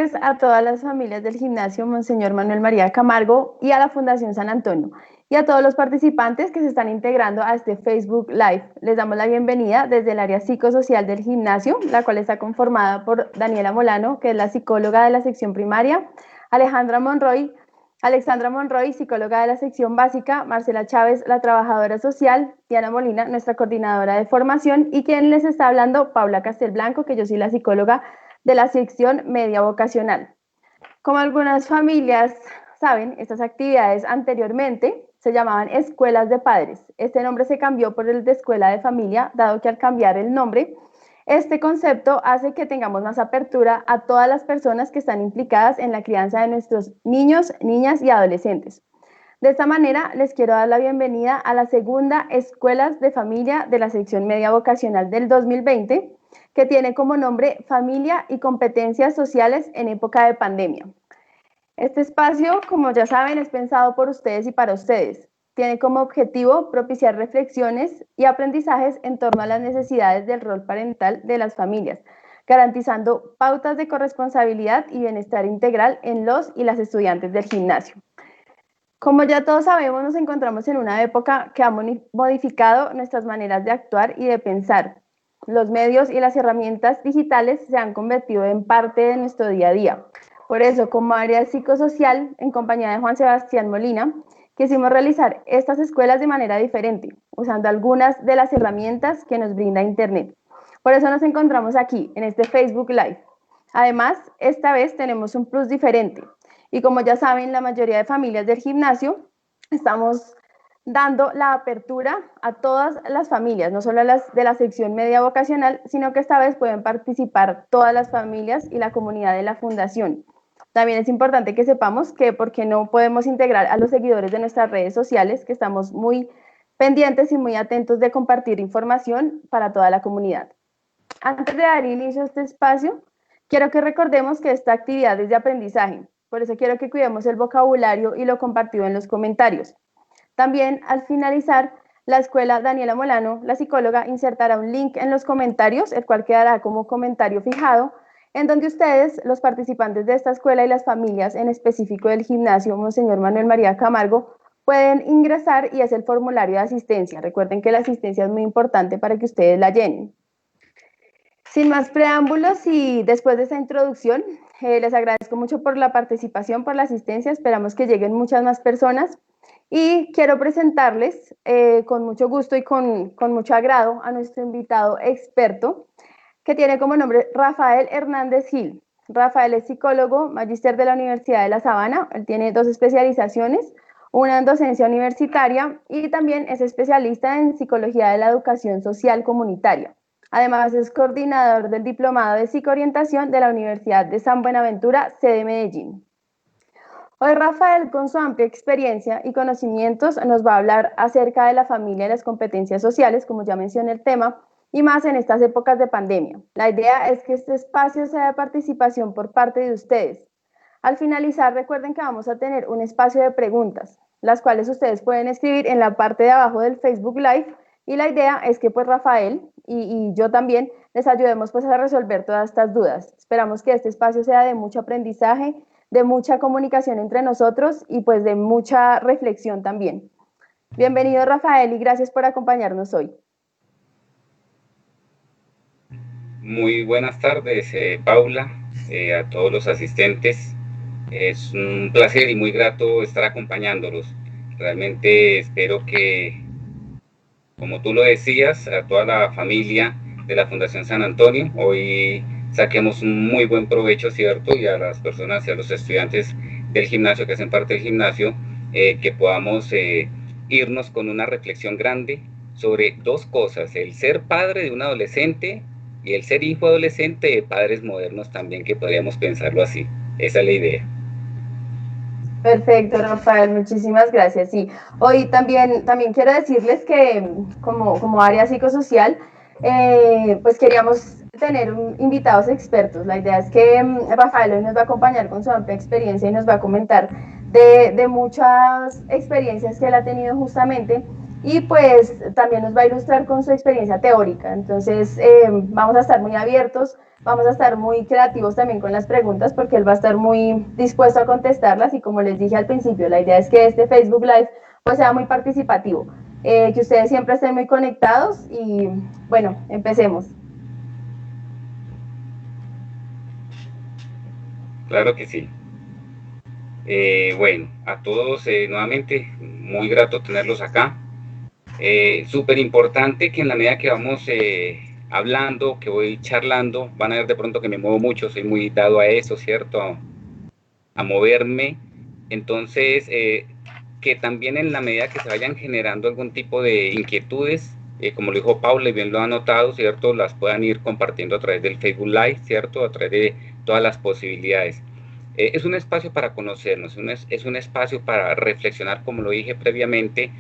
tardes a todas las familias del gimnasio Monseñor Manuel María Camargo y a la Fundación San Antonio y a todos los participantes que se están integrando a este Facebook Live. Les damos la bienvenida desde el área psicosocial del gimnasio, la cual está conformada por Daniela Molano, que es la psicóloga de la sección primaria, Alexandra Monroy, psicóloga de la sección básica, Marcela Chávez, la trabajadora social, Diana Molina, nuestra coordinadora de formación, y quien les está hablando, Paula Castelblanco, que yo soy la psicóloga de la sección media vocacional. Como algunas familias saben, estas actividades anteriormente se llamaban escuelas de padres. Este nombre se cambió por el de escuela de familia, dado que al cambiar el nombre, este concepto hace que tengamos más apertura a todas las personas que están implicadas en la crianza de nuestros niños, niñas y adolescentes. De esta manera, les quiero dar la bienvenida a la segunda Escuelas de Familia de la sección media vocacional del 2020, que tiene como nombre Familia y Competencias Sociales en época de pandemia. Este espacio, como ya saben, es pensado por ustedes y para ustedes. Tiene como objetivo propiciar reflexiones y aprendizajes en torno a las necesidades del rol parental de las familias, garantizando pautas de corresponsabilidad y bienestar integral en los y las estudiantes del gimnasio. Como ya todos sabemos, nos encontramos en una época que ha modificado nuestras maneras de actuar y de pensar. Los medios y las herramientas digitales se han convertido en parte de nuestro día a día. Por eso, como área psicosocial, en compañía de Juan Sebastián Molina, quisimos realizar estas escuelas de manera diferente, usando algunas de las herramientas que nos brinda Internet. Por eso nos encontramos aquí, en este Facebook Live. Además, esta vez tenemos un plus diferente. Y como ya saben, la mayoría de familias del gimnasio estamos dando la apertura a todas las familias, no solo a las de la sección media vocacional, sino que esta vez pueden participar todas las familias y la comunidad de la fundación. También es importante que sepamos que porque no podemos integrar a los seguidores de nuestras redes sociales, que estamos muy pendientes y muy atentos de compartir información para toda la comunidad. Antes de dar inicio a este espacio, quiero que recordemos que esta actividad es de aprendizaje, por eso quiero que cuidemos el vocabulario y lo compartido en los comentarios. También, al finalizar, la escuela Daniela Molano, la psicóloga, insertará un link en los comentarios, el cual quedará como comentario fijado, en donde ustedes, los participantes de esta escuela y las familias, en específico del gimnasio Monseñor Manuel María Camargo, pueden ingresar y es el formulario de asistencia. Recuerden que la asistencia es muy importante para que ustedes la llenen. Sin más preámbulos y después de esta introducción, les agradezco mucho por la participación, por la asistencia. Esperamos que lleguen muchas más personas. Y quiero presentarles con mucho gusto y con mucho agrado a nuestro invitado experto, que tiene como nombre Rafael Hernández Gil. Rafael es psicólogo, magíster de la Universidad de La Sabana. Él tiene 2 especializaciones, una en docencia universitaria y también es especialista en psicología de la educación social comunitaria. Además, es coordinador del Diplomado de Psicoorientación de la Universidad de San Buenaventura, sede Medellín. Hoy Rafael, con su amplia experiencia y conocimientos, nos va a hablar acerca de la familia y las competencias sociales, como ya mencioné el tema, y más en estas épocas de pandemia. La idea es que este espacio sea de participación por parte de ustedes. Al finalizar, recuerden que vamos a tener un espacio de preguntas, las cuales ustedes pueden escribir en la parte de abajo del Facebook Live, y la idea es que pues Rafael y yo también les ayudemos pues a resolver todas estas dudas. Esperamos que este espacio sea de mucho aprendizaje, de mucha comunicación entre nosotros y pues de mucha reflexión también. Bienvenido Rafael y gracias por acompañarnos hoy. Muy buenas tardes, Paula, a todos los asistentes. Es un placer y muy grato estar acompañándolos. Realmente espero que, como tú lo decías, a toda la familia de la Fundación San Antonio, hoy saquemos un muy buen provecho, ¿cierto? Y a las personas y a los estudiantes del gimnasio que hacen parte del gimnasio, que podamos irnos con una reflexión grande sobre 2 cosas: el ser padre de un adolescente y el ser hijo adolescente de padres modernos también, que podríamos pensarlo así. Esa es la idea. Perfecto, Rafael, muchísimas gracias. Sí, hoy también quiero decirles que como área psicosocial, pues queríamos tener invitados expertos. La idea es que Rafael hoy nos va a acompañar con su amplia experiencia y nos va a comentar de muchas experiencias que él ha tenido justamente y pues también nos va a ilustrar con su experiencia teórica. Entonces vamos a estar muy abiertos, vamos a estar muy creativos también con las preguntas porque él va a estar muy dispuesto a contestarlas y como les dije al principio, la idea es que este Facebook Live pues sea muy participativo, que ustedes siempre estén muy conectados y bueno, empecemos. Claro que sí. Bueno, a todos nuevamente, muy grato tenerlos acá. Súper importante que en la medida que vamos hablando, que voy charlando, van a ver de pronto que me muevo mucho, soy muy dado a eso, ¿cierto? A moverme. Entonces, que también en la medida que se vayan generando algún tipo de inquietudes, como lo dijo Paula y bien lo ha notado, ¿cierto? Las puedan ir compartiendo a través del Facebook Live, ¿cierto? A través de todas las posibilidades. Es un espacio para conocernos, es un espacio para reflexionar, como lo dije previamente,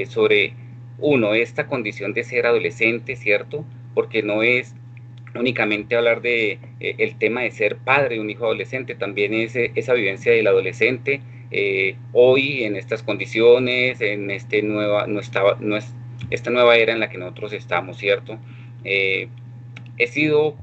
sobre, uno, esta condición de ser adolescente, ¿cierto? Porque no es únicamente hablar de el tema de ser padre de un hijo adolescente, también es esa vivencia del adolescente, hoy en estas condiciones, en esta nueva era en la que nosotros estamos, ¿cierto? He sido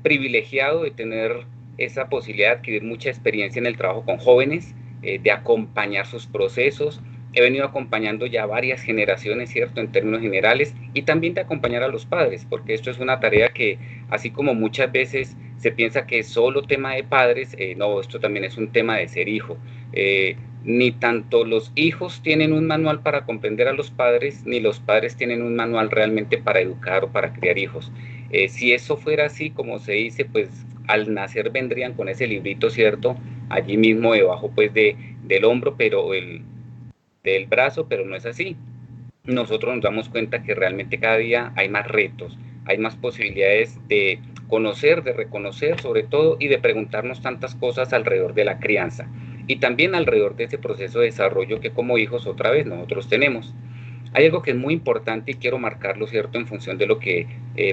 privilegiado de tener esa posibilidad de adquirir mucha experiencia en el trabajo con jóvenes, de acompañar sus procesos. He venido acompañando ya varias generaciones, ¿cierto? En términos generales, y también de acompañar a los padres, porque esto es una tarea que, así como muchas veces se piensa que es solo tema de padres, no, esto también es un tema de ser hijo. Ni tanto los hijos tienen un manual para comprender a los padres, ni los padres tienen un manual realmente para educar o para criar hijos. Si eso fuera así, como se dice, pues al nacer vendrían con ese librito, ¿cierto? Allí mismo debajo pues del hombro, pero del brazo, pero no es así. Nosotros nos damos cuenta que realmente cada día hay más retos, hay más posibilidades de conocer, de reconocer sobre todo y de preguntarnos tantas cosas alrededor de la crianza y también alrededor de ese proceso de desarrollo que como hijos otra vez nosotros tenemos. Hay algo que es muy importante y quiero marcarlo, ¿cierto?, en función de lo que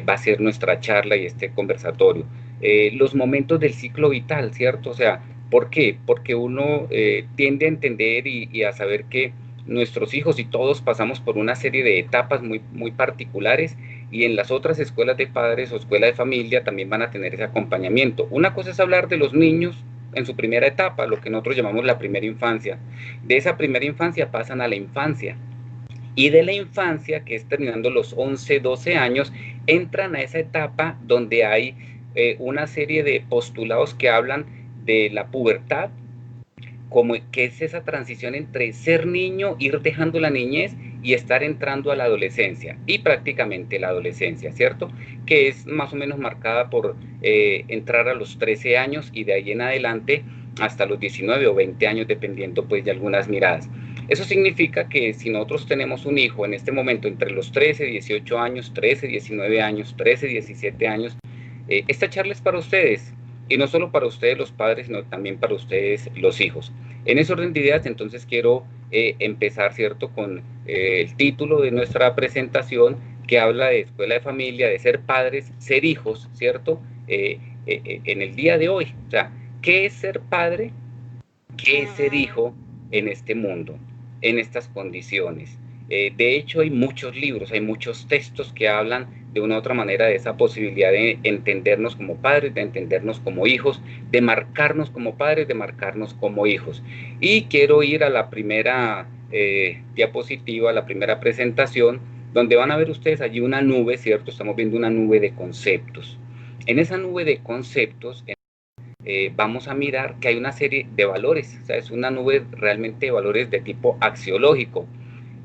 va a ser nuestra charla y este conversatorio. Los momentos del ciclo vital, ¿cierto? O sea, ¿por qué? Porque uno tiende a entender y a saber que nuestros hijos y todos pasamos por una serie de etapas muy, muy particulares y en las otras escuelas de padres o escuela de familia también van a tener ese acompañamiento. Una cosa es hablar de los niños en su primera etapa, lo que nosotros llamamos la primera infancia. De esa primera infancia pasan a la infancia y de la infancia, que es terminando los 11, 12 años, entran a esa etapa donde hay una serie de postulados que hablan de la pubertad, como que es esa transición entre ser niño, ir dejando la niñez y estar entrando a la adolescencia, y prácticamente la adolescencia, ¿cierto? Que es más o menos marcada por entrar a los 13 años y de ahí en adelante hasta los 19 o 20 años, dependiendo pues de algunas miradas. Eso significa que si nosotros tenemos un hijo en este momento entre los 13, 18 años, 13, 19 años, 13, 17 años, esta charla es para ustedes, y no solo para ustedes los padres, sino también para ustedes los hijos. En ese orden de ideas, entonces quiero empezar, ¿cierto?, con el título de nuestra presentación, que habla de escuela de familia, de ser padres, ser hijos, ¿cierto?, en el día de hoy. O sea, ¿qué es ser padre? ¿Qué es ser hijo en este mundo, en estas condiciones? De hecho, hay muchos libros, hay muchos textos que hablan de una u otra manera de esa posibilidad de entendernos como padres, de entendernos como hijos, de marcarnos como padres, de marcarnos como hijos. Y quiero ir a la primera diapositiva, a la primera presentación, donde van a ver ustedes allí una nube, ¿cierto? Estamos viendo una nube de conceptos. En esa nube de conceptos, vamos a mirar que hay una serie de valores, o sea, es una nube realmente de valores de tipo axiológico.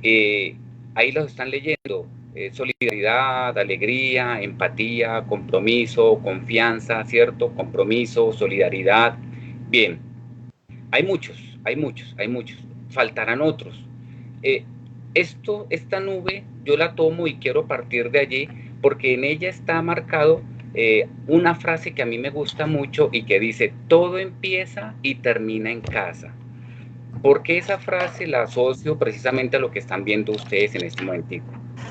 Eh, Ahí los están leyendo: solidaridad, alegría, empatía, compromiso, confianza, ¿cierto? Compromiso, solidaridad. Bien, hay muchos, hay muchos, hay muchos. Faltarán otros. Eh, esta nube yo la tomo y quiero partir de allí porque en ella está marcado una frase que a mí me gusta mucho y que dice: todo empieza y termina en casa. ¿Por qué esa frase la asocio precisamente a lo que están viendo ustedes en este momentico?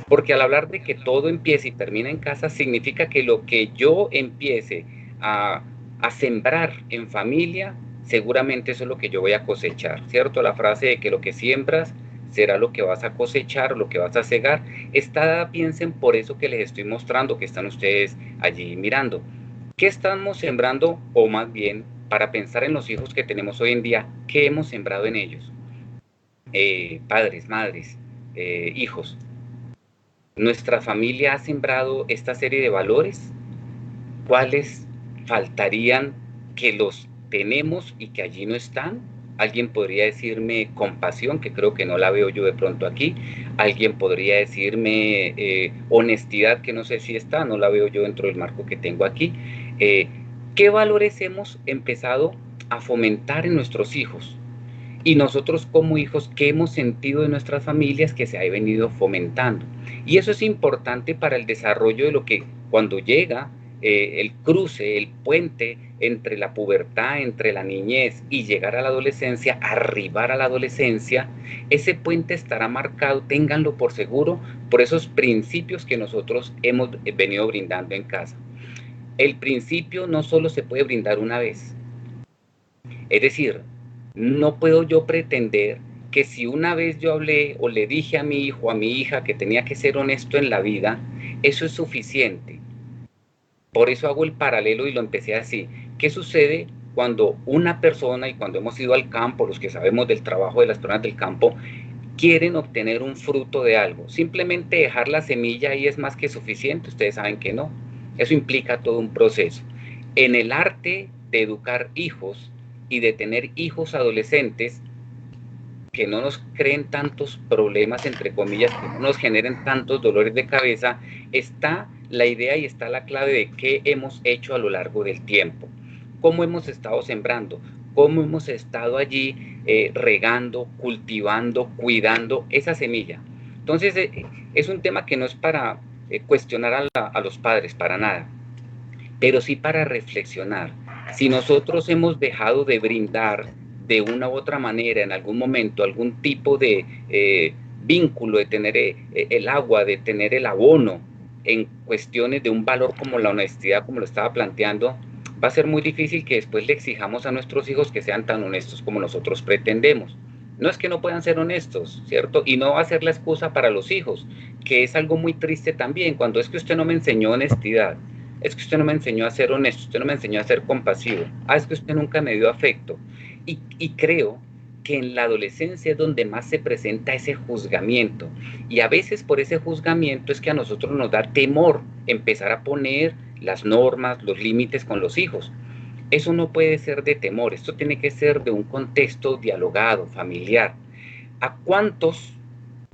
Porque al hablar de que todo empieza y termina en casa, significa que lo que yo empiece a sembrar en familia, seguramente eso es lo que yo voy a cosechar, ¿cierto? La frase de que lo que siembras, será lo que vas a cosechar, lo que vas a cegar. Esta edad, piensen por eso que les estoy mostrando, que están ustedes allí mirando. ¿Qué estamos sembrando? O más bien, para pensar en los hijos que tenemos hoy en día, ¿qué hemos sembrado en ellos? Padres, madres, hijos. ¿Nuestra familia ha sembrado esta serie de valores? ¿Cuáles faltarían que los tenemos y que allí no están? Alguien podría decirme compasión, que creo que no la veo yo de pronto aquí. Alguien podría decirme honestidad, que no sé si está, no la veo yo dentro del marco que tengo aquí. ¿Qué valores hemos empezado a fomentar en nuestros hijos? Y nosotros como hijos, ¿qué hemos sentido de nuestras familias que se ha venido fomentando? Y eso es importante para el desarrollo de lo que cuando llega el cruce, el puente entre la pubertad, entre la niñez y llegar a la adolescencia, arribar a la adolescencia, ese puente estará marcado, ténganlo por seguro, por esos principios que nosotros hemos venido brindando en casa. El principio no solo se puede brindar una vez, es decir, no puedo yo pretender que si una vez yo hablé o le dije a mi hijo o a mi hija que tenía que ser honesto en la vida, eso es suficiente. Por eso hago el paralelo y lo empecé así. ¿Qué sucede cuando una persona, y cuando hemos ido al campo, los que sabemos del trabajo de las personas del campo, quieren obtener un fruto de algo? Simplemente dejar la semilla ahí es más que suficiente. Ustedes saben que no. Eso implica todo un proceso. En el arte de educar hijos y de tener hijos adolescentes que no nos creen tantos problemas, entre comillas, que no nos generen tantos dolores de cabeza, está la idea y está la clave de qué hemos hecho a lo largo del tiempo, cómo hemos estado sembrando, cómo hemos estado allí regando, cultivando, cuidando esa semilla. Entonces, es un tema que no es para cuestionar a los padres, para nada, pero sí para reflexionar. Si nosotros hemos dejado de brindar de una u otra manera en algún momento algún tipo de vínculo, de tener el agua, de tener el abono en cuestiones de un valor como la honestidad, como lo estaba planteando, va a ser muy difícil que después le exijamos a nuestros hijos que sean tan honestos como nosotros pretendemos. No es que no puedan ser honestos, ¿cierto? Y no va a ser la excusa para los hijos, que es algo muy triste también, cuando es que usted no me enseñó honestidad, es que usted no me enseñó a ser honesto, usted no me enseñó a ser compasivo, es que usted nunca me dio afecto. Y creo que en la adolescencia es donde más se presenta ese juzgamiento. Y a veces por ese juzgamiento es que a nosotros nos da temor empezar a poner las normas, los límites con los hijos. Eso no puede ser de temor, esto tiene que ser de un contexto dialogado, familiar. ¿A cuántos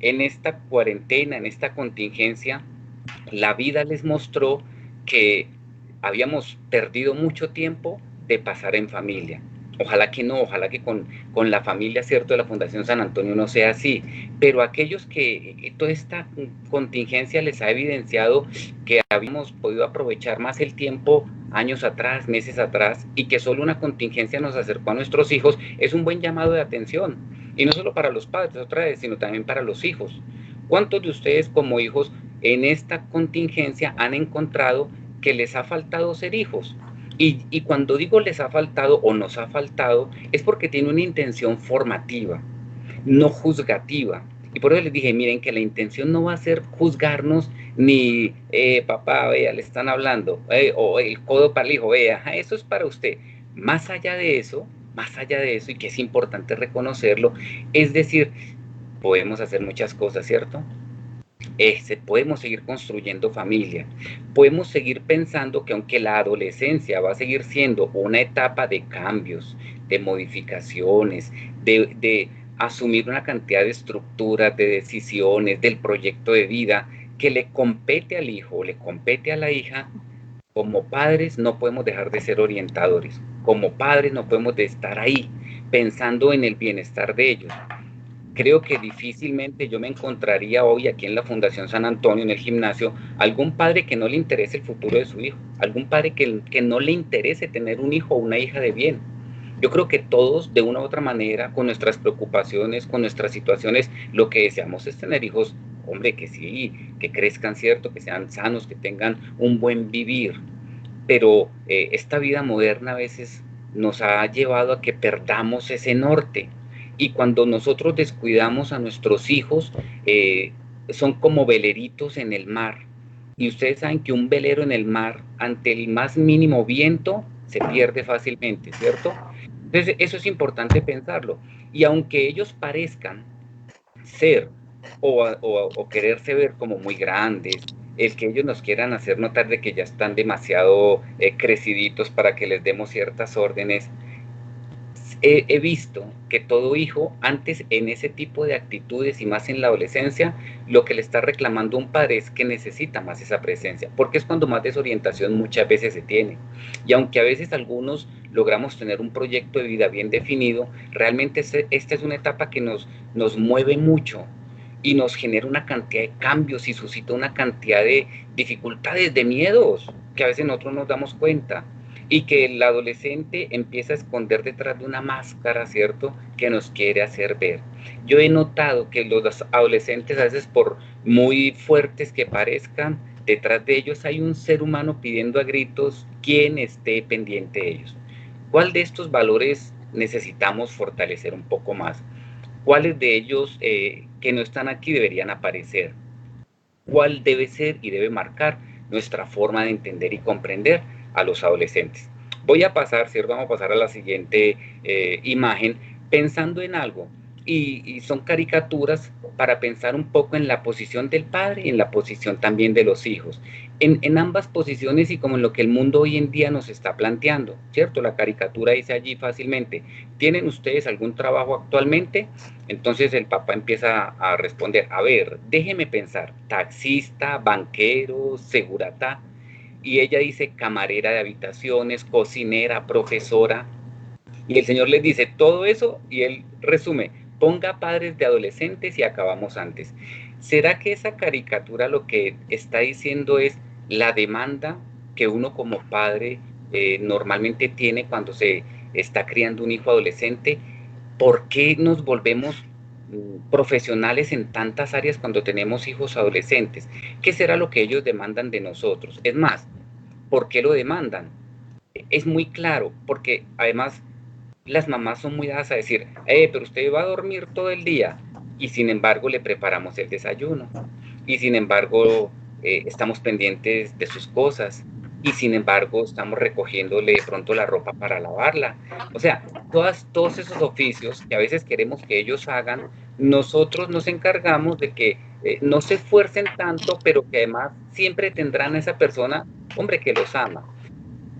en esta cuarentena, en esta contingencia, la vida les mostró que habíamos perdido mucho tiempo de pasar en familia? Ojalá que no, ojalá que con la familia, ¿cierto?, de la Fundación San Antonio no sea así, pero aquellos que toda esta contingencia les ha evidenciado que habíamos podido aprovechar más el tiempo años atrás, meses atrás, y que solo una contingencia nos acercó a nuestros hijos, es un buen llamado de atención, y no solo para los padres, otra vez, sino también para los hijos. ¿Cuántos de ustedes como hijos en esta contingencia han encontrado que les ha faltado ser hijos? Y cuando digo les ha faltado o nos ha faltado, es porque tiene una intención formativa, no juzgativa. Y por eso les dije, miren, que la intención no va a ser juzgarnos, ni papá, vea, le están hablando, o el codo para el hijo, vea, eso es para usted. Más allá de eso, y que es importante reconocerlo, es decir, podemos hacer muchas cosas, ¿cierto? Podemos seguir construyendo familia, podemos seguir pensando que aunque la adolescencia va a seguir siendo una etapa de cambios, de modificaciones, de asumir una cantidad de estructuras, de decisiones, del proyecto de vida que le compete al hijo, le compete a la hija, como padres no podemos dejar de ser orientadores, como padres no podemos de estar ahí pensando en el bienestar de ellos. Creo que difícilmente yo me encontraría hoy aquí en la Fundación San Antonio, en el gimnasio, algún padre que no le interese el futuro de su hijo, algún padre que no le interese tener un hijo o una hija de bien. Yo creo que todos, de una u otra manera, con nuestras preocupaciones, con nuestras situaciones, lo que deseamos es tener hijos, hombre, que sí, que crezcan, cierto, que sean sanos, que tengan un buen vivir. Pero esta vida moderna a veces nos ha llevado a que perdamos ese norte. y cuando nosotros descuidamos a nuestros hijos, son como veleritos en el mar. Y ustedes saben que un velero en el mar, ante el más mínimo viento, se pierde fácilmente, ¿cierto? Entonces, eso es importante pensarlo. Y aunque ellos parezcan ser o quererse ver como muy grandes, el que ellos nos quieran hacer notar de que ya están demasiado creciditos para que les demos ciertas órdenes, he visto que todo hijo, antes en ese tipo de actitudes y más en la adolescencia, lo que le está reclamando un padre es que necesita más esa presencia, porque es cuando más desorientación muchas veces se tiene. Y aunque a veces algunos logramos tener un proyecto de vida bien definido, realmente esta es una etapa que nos mueve mucho y nos genera una cantidad de cambios y suscita una cantidad de dificultades, de miedos, que a veces nosotros nos damos cuenta y que el adolescente empieza a esconder detrás de una máscara, ¿cierto?, que nos quiere hacer ver. Yo he notado que los adolescentes, a veces por muy fuertes que parezcan, detrás de ellos hay un ser humano pidiendo a gritos quien esté pendiente de ellos. ¿Cuál de estos valores necesitamos fortalecer un poco más? ¿Cuáles de ellos que no están aquí deberían aparecer? ¿Cuál debe ser y debe marcar nuestra forma de entender y comprender a los adolescentes? Voy a pasar, ¿cierto? Vamos a pasar a la siguiente imagen, pensando en algo. Y son caricaturas para pensar un poco en la posición del padre y en la posición también de los hijos. En ambas posiciones y como en lo que el mundo hoy en día nos está planteando, ¿cierto? La caricatura dice allí fácilmente, ¿tienen ustedes algún trabajo actualmente? Entonces el papá empieza a responder, a ver, déjeme pensar, taxista, banquero, segurata, y ella dice camarera de habitaciones, cocinera, profesora, y el señor les dice todo eso y él resume, ponga padres de adolescentes y acabamos antes. ¿Será que esa caricatura lo que está diciendo es la demanda que uno como padre normalmente tiene cuando se está criando un hijo adolescente? ¿Por qué nos volvemos profesionales en tantas áreas cuando tenemos hijos adolescentes? ¿Qué será lo que ellos demandan de nosotros? Es más, ¿por qué lo demandan? Es muy claro, porque además las mamás son muy dadas a decir, pero usted va a dormir todo el día, y sin embargo le preparamos el desayuno, y sin embargo estamos pendientes de sus cosas, y sin embargo estamos recogiéndole de pronto la ropa para lavarla. O sea, todos esos oficios que a veces queremos que ellos hagan, nosotros nos encargamos de que no se esfuercen tanto, pero que además siempre tendrán a esa persona, hombre, que los ama.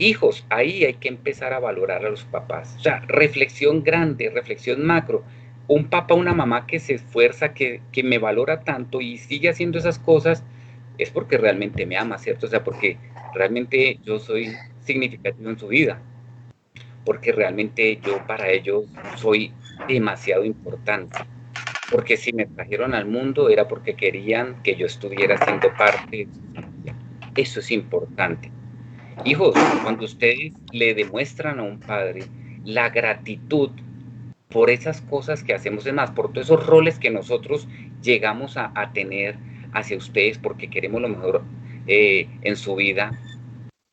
Hijos, ahí hay que empezar a valorar a los papás. O sea, reflexión grande, reflexión macro. Un papá, una mamá que se esfuerza, que me valora tanto y sigue haciendo esas cosas, es porque realmente me ama, ¿cierto? O sea, porque realmente yo soy significativo en su vida, porque realmente yo para ellos soy demasiado importante. Porque si me trajeron al mundo era porque querían que yo estuviera siendo parte de su familia. Eso es importante. Hijos, cuando ustedes le demuestran a un padre la gratitud por esas cosas que hacemos, es más, por todos esos roles que nosotros llegamos a tener hacia ustedes porque queremos lo mejor en su vida,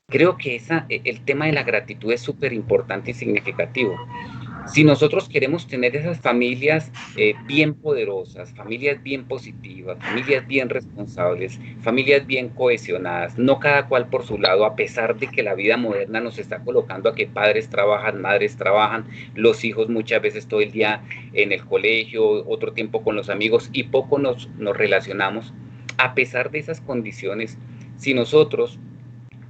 creo que el tema de la gratitud es súper importante y significativo. Si nosotros queremos tener esas familias bien poderosas, familias bien positivas, familias bien responsables, familias bien cohesionadas, no cada cual por su lado, a pesar de que la vida moderna nos está colocando a que padres trabajan, madres trabajan, los hijos muchas veces todo el día en el colegio, otro tiempo con los amigos y poco nos relacionamos, a pesar de esas condiciones, si nosotros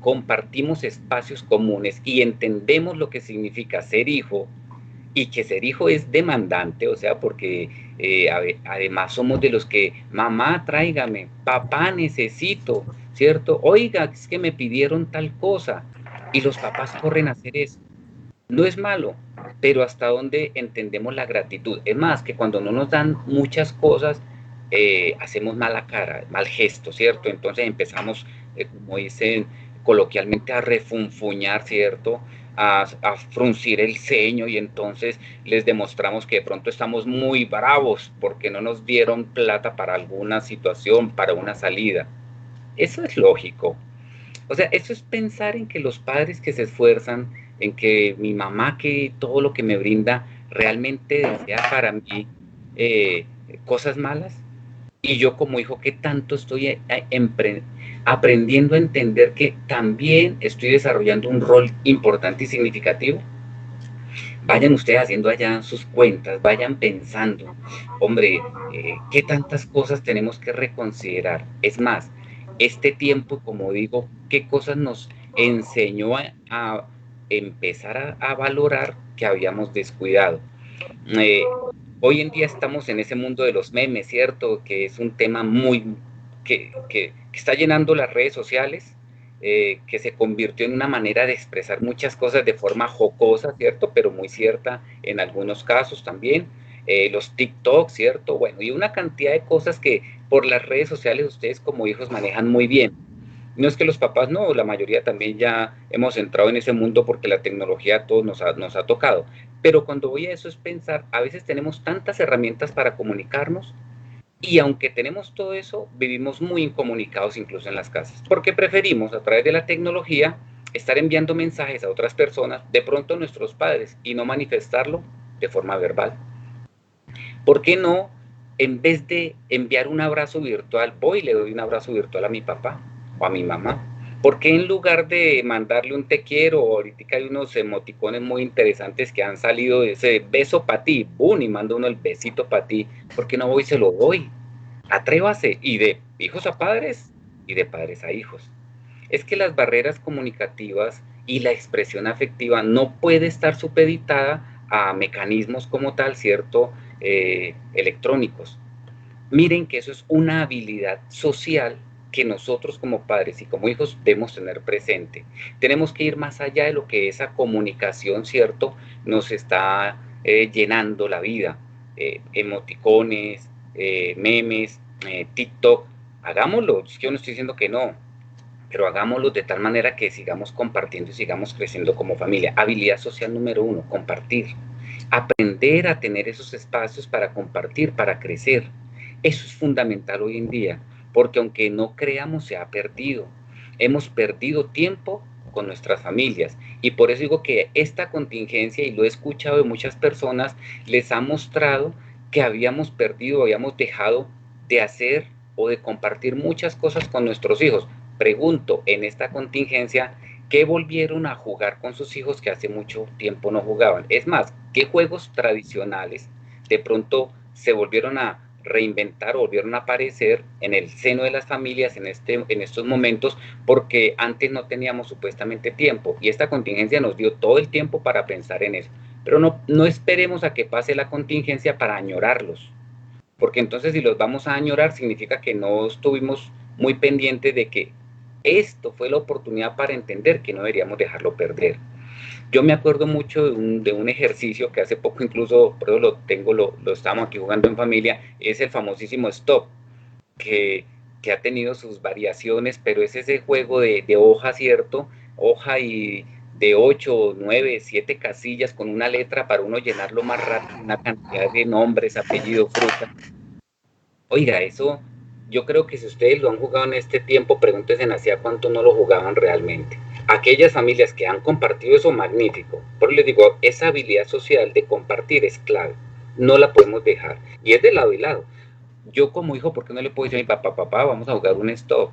compartimos espacios comunes y entendemos lo que significa ser hijo, y que ser hijo es demandante, o sea, porque además somos de los que, mamá, tráigame, papá, necesito, ¿cierto? Oiga, es que me pidieron tal cosa, y los papás corren a hacer eso. No es malo, pero hasta dónde entendemos la gratitud. Es más, que cuando no nos dan muchas cosas, hacemos mala cara, mal gesto, ¿cierto? Entonces empezamos, como dicen coloquialmente, a refunfuñar, ¿cierto? A fruncir el ceño y entonces les demostramos que de pronto estamos muy bravos porque no nos dieron plata para alguna situación, para una salida. Eso es lógico. O sea, eso es pensar en que los padres que se esfuerzan, en que mi mamá que todo lo que me brinda realmente desea para mí cosas malas? Y yo como hijo, ¿qué tanto estoy aprendiendo a entender que también estoy desarrollando un rol importante y significativo? Vayan ustedes haciendo allá sus cuentas, vayan pensando, hombre, ¿qué tantas cosas tenemos que reconsiderar? Es más, este tiempo, como digo, ¿qué cosas nos enseñó a empezar a valorar que habíamos descuidado? Hoy en día estamos en ese mundo de los memes, ¿cierto? Que es un tema muy que está llenando las redes sociales, que se convirtió en una manera de expresar muchas cosas de forma jocosa, ¿cierto? Pero muy cierta en algunos casos también. Los TikTok, ¿cierto? Bueno, y una cantidad de cosas que por las redes sociales ustedes como hijos manejan muy bien. No es que los papás no, la mayoría también ya hemos entrado en ese mundo porque la tecnología a todos nos ha tocado. Pero cuando voy a eso es pensar, a veces tenemos tantas herramientas para comunicarnos y aunque tenemos todo eso, vivimos muy incomunicados incluso en las casas, porque preferimos a través de la tecnología estar enviando mensajes a otras personas, de pronto a nuestros padres, y no manifestarlo de forma verbal. ¿Por qué no, en vez de enviar un abrazo virtual, voy y le doy un abrazo virtual a mi papá o a mi mamá? ¿Por qué en lugar de mandarle un te quiero, o ahorita hay unos emoticones muy interesantes que han salido de ese beso para ti, ¡bum! Y manda uno el besito para ti, ¿por qué no voy y se lo doy? Atrévase, y de hijos a padres y de padres a hijos. Es que las barreras comunicativas y la expresión afectiva no puede estar supeditada a mecanismos como tal, ¿cierto? Electrónicos. Miren que eso es una habilidad social que nosotros como padres y como hijos debemos tener presente. Tenemos que ir más allá de lo que esa comunicación, ¿cierto?, nos está llenando la vida. Emoticones, memes, TikTok, hagámoslo. Yo no estoy diciendo que no, pero hagámoslo de tal manera que sigamos compartiendo y sigamos creciendo como familia. Habilidad social número 1, compartir. Aprender a tener esos espacios para compartir, para crecer. Eso es fundamental hoy en día, porque aunque no creamos, se ha perdido. Hemos perdido tiempo con nuestras familias, y por eso digo que esta contingencia, y lo he escuchado de muchas personas, les ha mostrado que habíamos perdido, habíamos dejado de hacer o de compartir muchas cosas con nuestros hijos. Pregunto, en esta contingencia, ¿qué volvieron a jugar con sus hijos que hace mucho tiempo no jugaban? Es más, ¿qué juegos tradicionales de pronto se volvieron a reinventar o volvieron a aparecer en el seno de las familias en estos momentos, porque antes no teníamos supuestamente tiempo, y esta contingencia nos dio todo el tiempo para pensar en eso? Pero no esperemos a que pase la contingencia para añorarlos, porque entonces si los vamos a añorar significa que no estuvimos muy pendientes de que esto fue la oportunidad para entender que no deberíamos dejarlo perder. Yo me acuerdo mucho de un ejercicio que hace poco, incluso, por eso lo tengo, lo estamos aquí jugando en familia, es el famosísimo stop, que, que ha tenido sus variaciones, pero es ese juego de hoja, ¿cierto? Hoja y de 8, 9, 7 casillas con una letra para uno llenarlo más rápido, una cantidad de nombres, apellidos, fruta. Oiga, eso yo creo que si ustedes lo han jugado en este tiempo, pregúntense hacía cuánto no lo jugaban realmente. Aquellas familias que han compartido eso, magnífico. Pero les digo, esa habilidad social de compartir es clave. No la podemos dejar. Y es de lado y lado. Yo como hijo, ¿por qué no le puedo decir a mi papá, papá, vamos a jugar un stop?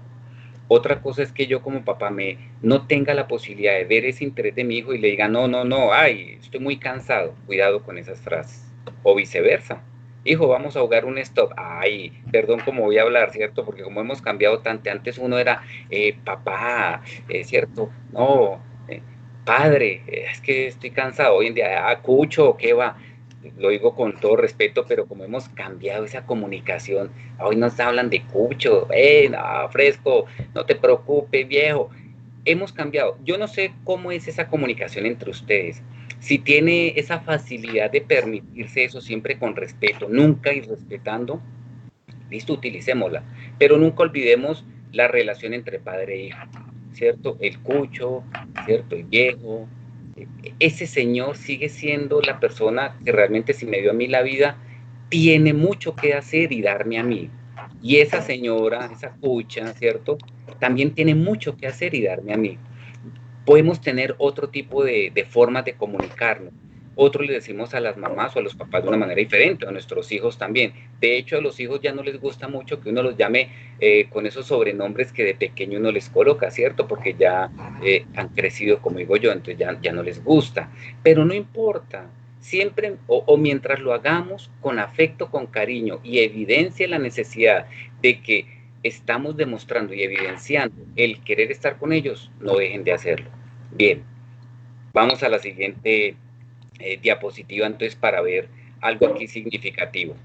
Otra cosa es que yo como papá no tenga la posibilidad de ver ese interés de mi hijo y le diga, no, no, no, ay, estoy muy cansado. Cuidado con esas frases. O viceversa. Hijo, vamos a jugar un stop. Ay, perdón cómo voy a hablar, ¿cierto? Porque como hemos cambiado tanto, antes uno era, papá, ¿cierto? No, padre, es que estoy cansado. Hoy en día, cucho, ¿qué va? Lo digo con todo respeto, pero como hemos cambiado esa comunicación, hoy nos hablan de cucho, no, fresco, no te preocupes, viejo. Hemos cambiado. Yo no sé cómo es esa comunicación entre ustedes. Si tiene esa facilidad de permitirse eso siempre con respeto, nunca irrespetando, listo, utilicémosla. Pero nunca olvidemos la relación entre padre e hijo, ¿cierto? El cucho, ¿cierto? El viejo. Ese señor sigue siendo la persona que realmente, si me dio a mí la vida, tiene mucho que hacer y darme a mí. Y esa señora, esa cucha, ¿cierto? También tiene mucho que hacer y darme a mí. Podemos tener otro tipo de formas de comunicarnos. otros le decimos a las mamás o a los papás de una manera diferente, a nuestros hijos también. De hecho, a los hijos ya no les gusta mucho que uno los llame con esos sobrenombres que de pequeño uno les coloca, ¿cierto? Porque ya han crecido, como digo yo, entonces ya no les gusta. Pero no importa, siempre o mientras lo hagamos con afecto, con cariño y evidencia la necesidad de que estamos demostrando y evidenciando el querer estar con ellos, no dejen de hacerlo. Bien, vamos a la siguiente diapositiva entonces para ver algo aquí significativo.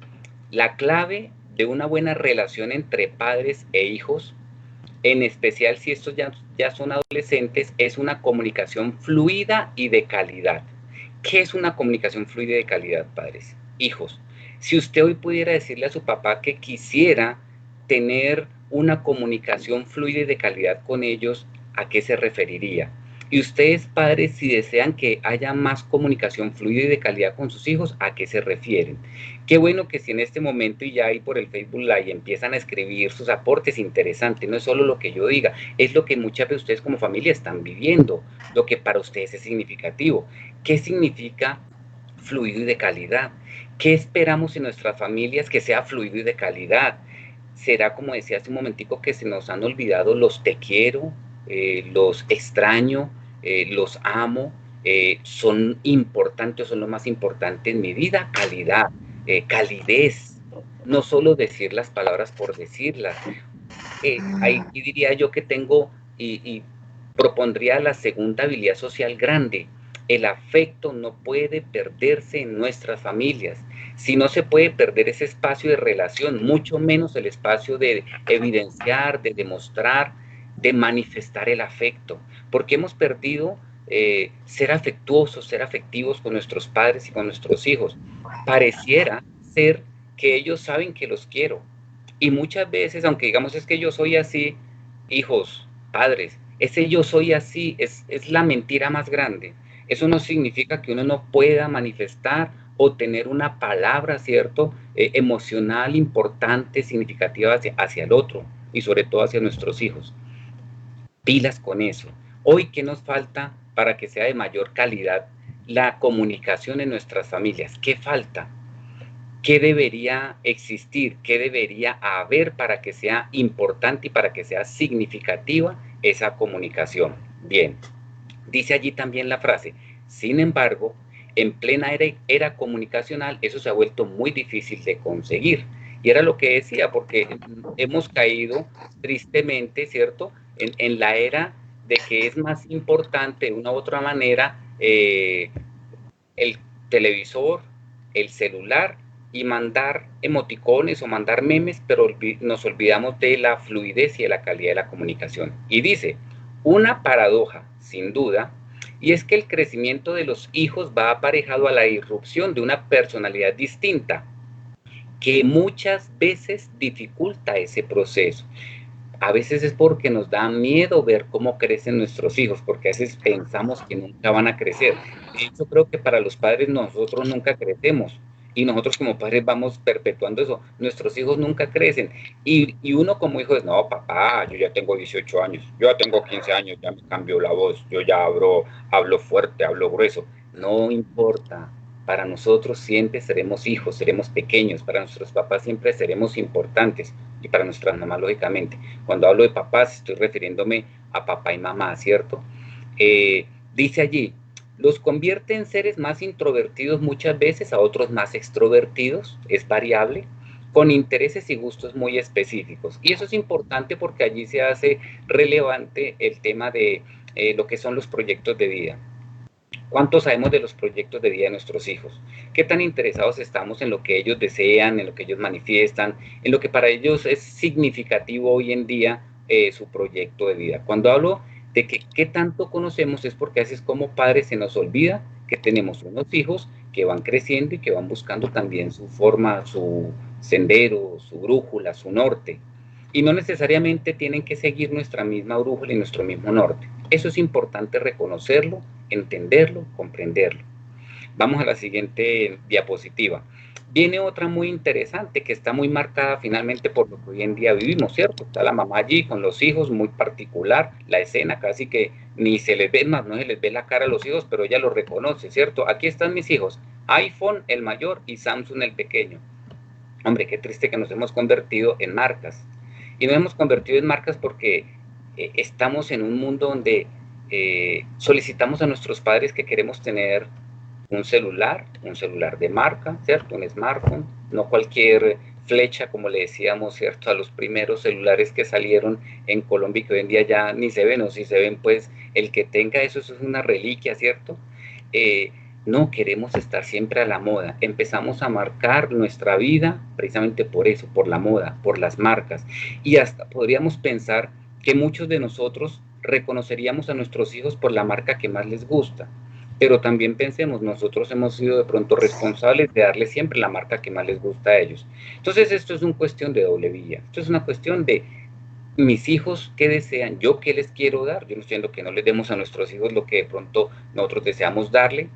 La clave de una buena relación entre padres e hijos, en especial si estos ya son adolescentes, es una comunicación fluida y de calidad. ¿Qué es una comunicación fluida y de calidad, padres? Hijos, si usted hoy pudiera decirle a su papá que quisiera tener una comunicación fluida y de calidad con ellos, ¿a qué se referiría? Y ustedes, padres, si desean que haya más comunicación fluida y de calidad con sus hijos, ¿a qué se refieren? Qué bueno que si en este momento y ya ahí por el Facebook Live empiezan a escribir sus aportes interesantes, no es solo lo que yo diga, es lo que muchas de ustedes como familia están viviendo, lo que para ustedes es significativo. ¿Qué significa fluido y de calidad? ¿Qué esperamos en nuestras familias que sea fluido y de calidad? ¿Será, como decía hace un momentico, que se nos han olvidado los te quiero, los extraño, los amo? Son importantes, son lo más importante en mi vida. Calidad, calidez, no solo decir las palabras por decirlas. Ahí diría yo que tengo y propondría la segunda habilidad social grande. El afecto no puede perderse en nuestras familias. Si no se puede perder ese espacio de relación, mucho menos el espacio de evidenciar, de demostrar, de manifestar el afecto, porque hemos perdido ser afectuosos, ser afectivos con nuestros padres y con nuestros hijos. Pareciera ser que ellos saben que los quiero, y muchas veces, aunque digamos es que yo soy así, hijos, padres, ese yo soy así es la mentira más grande. Eso no significa que uno no pueda manifestar o tener una palabra, ¿cierto? Emocional, importante, significativa hacia el otro y sobre todo hacia nuestros hijos. Pilas con eso. Hoy, ¿qué nos falta para que sea de mayor calidad la comunicación en nuestras familias? ¿Qué falta? ¿Qué debería existir? ¿Qué debería haber para que sea importante y para que sea significativa esa comunicación? Bien, dice allí también la frase, sin embargo, en plena era comunicacional eso se ha vuelto muy difícil de conseguir. Y era lo que decía, porque hemos caído tristemente, ¿cierto?, en la era de que es más importante de una u otra manera el televisor, el celular y mandar emoticones o mandar memes, pero nos olvidamos de la fluidez y de la calidad de la comunicación. Y dice, una paradoja, sin duda, y es que el crecimiento de los hijos va aparejado a la irrupción de una personalidad distinta, que muchas veces dificulta ese proceso. A veces es porque nos da miedo ver cómo crecen nuestros hijos, porque a veces pensamos que nunca van a crecer. De hecho, creo que para los padres nosotros nunca crecemos y nosotros como padres vamos perpetuando eso. Nuestros hijos nunca crecen y uno como hijo es, no, papá, yo ya tengo 18 años, yo ya tengo 15 años, ya me cambió la voz, yo ya hablo fuerte, hablo grueso. No importa. Para nosotros siempre seremos hijos, seremos pequeños, para nuestros papás siempre seremos importantes y para nuestras mamás, lógicamente. Cuando hablo de papás, estoy refiriéndome a papá y mamá, ¿cierto? Dice allí, los convierte en seres más introvertidos muchas veces, a otros más extrovertidos, es variable, con intereses y gustos muy específicos. Y eso es importante porque allí se hace relevante el tema de lo que son los proyectos de vida. ¿Cuánto sabemos de los proyectos de vida de nuestros hijos? ¿Qué tan interesados estamos en lo que ellos desean, en lo que ellos manifiestan, en lo que para ellos es significativo hoy en día su proyecto de vida? Cuando hablo de que qué tanto conocemos es porque a veces como padres se nos olvida que tenemos unos hijos que van creciendo y que van buscando también su forma, su sendero, su brújula, su norte. Y no necesariamente tienen que seguir nuestra misma brújula y nuestro mismo norte. Eso es importante reconocerlo, entenderlo, comprenderlo. Vamos a la siguiente diapositiva. Viene otra muy interesante que está muy marcada finalmente por lo que hoy en día vivimos, ¿cierto? Está la mamá allí con los hijos, muy particular, la escena casi que ni se les ve más, no se les ve la cara a los hijos, pero ella los reconoce, ¿cierto? Aquí están mis hijos, iPhone el mayor y Samsung el pequeño. Hombre, qué triste que nos hemos convertido en marcas. Y nos hemos convertido en marcas porque estamos en un mundo donde solicitamos a nuestros padres que queremos tener un celular de marca, ¿cierto? Un smartphone, no cualquier flecha, como le decíamos, ¿cierto? A los primeros celulares que salieron en Colombia y que hoy en día ya ni se ven, o si se ven, pues el que tenga eso, eso es una reliquia, ¿cierto? No queremos estar siempre a la moda. Empezamos a marcar nuestra vida precisamente por eso, por la moda, por las marcas. Y hasta podríamos pensar que muchos de nosotros reconoceríamos a nuestros hijos por la marca que más les gusta. Pero también pensemos, nosotros hemos sido de pronto responsables de darles siempre la marca que más les gusta a ellos. Entonces esto es una cuestión de doble vía. Esto es una cuestión de mis hijos qué desean, yo qué les quiero dar. Yo no estoy diciendo que no les demos a nuestros hijos lo que de pronto nosotros deseamos darle.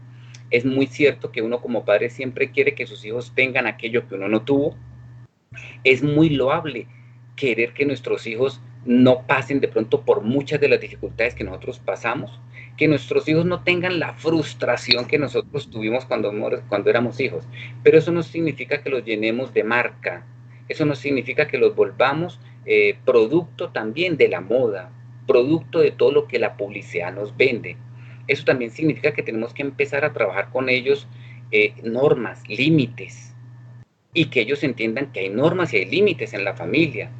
Es muy cierto que uno como padre siempre quiere que sus hijos tengan aquello que uno no tuvo. Es muy loable querer que nuestros hijos no pasen de pronto por muchas de las dificultades que nosotros pasamos, que nuestros hijos no tengan la frustración que nosotros tuvimos cuando éramos hijos. Pero eso no significa que los llenemos de marca, eso no significa que los volvamos producto también de la moda, producto de todo lo que la publicidad nos vende. Eso también significa que tenemos que empezar a trabajar con ellos normas, límites, y que ellos entiendan que hay normas y hay límites en la familia,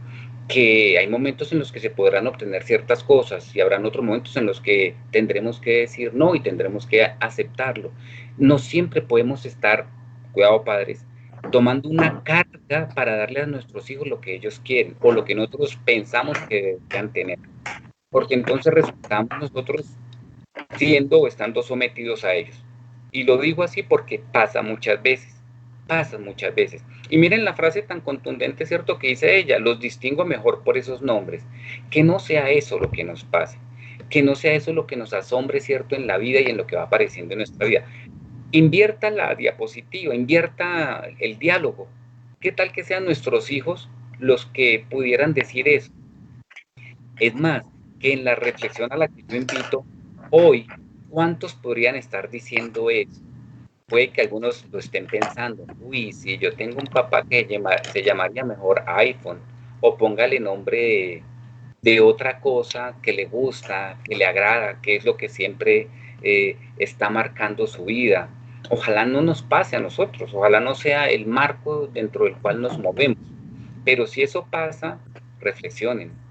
que hay momentos en los que se podrán obtener ciertas cosas y habrán otros momentos en los que tendremos que decir no y tendremos que aceptarlo. No siempre podemos estar, cuidado padres, tomando una carga para darle a nuestros hijos lo que ellos quieren o lo que nosotros pensamos que deberían tener, porque entonces resultamos nosotros siendo o estando sometidos a ellos. Y lo digo así porque pasa muchas veces. Y miren la frase tan contundente, ¿cierto? Que dice ella, los distingo mejor por esos nombres. Que no sea eso lo que nos pase, que no sea eso lo que nos asombre, ¿cierto? En la vida y en lo que va apareciendo en nuestra vida. Invierta la diapositiva, invierta el diálogo. ¿Qué tal que sean nuestros hijos los que pudieran decir eso? Es más, que en la reflexión a la que yo invito hoy, ¿cuántos podrían estar diciendo eso? Puede que algunos lo estén pensando, uy, si yo tengo un papá que se llamaría mejor iPhone, o póngale nombre de otra cosa que le gusta, que le agrada, que es lo que siempre está marcando su vida. Ojalá no nos pase a nosotros, ojalá no sea el marco dentro del cual nos movemos, pero si eso pasa, reflexionen.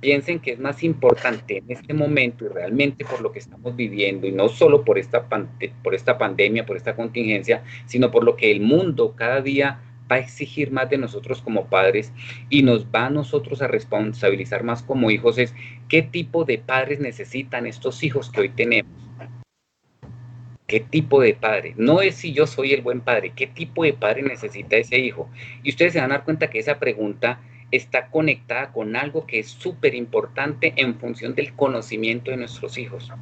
Piensen que es más importante en este momento y realmente por lo que estamos viviendo, y no solo por esta pandemia, por esta contingencia, sino por lo que el mundo cada día va a exigir más de nosotros como padres y nos va a nosotros a responsabilizar más como hijos, es qué tipo de padres necesitan estos hijos que hoy tenemos. ¿Qué tipo de padre? No es si yo soy el buen padre, ¿qué tipo de padre necesita ese hijo? Y ustedes se van a dar cuenta que esa pregunta está conectada con algo que es súper importante en función del conocimiento de nuestros hijos,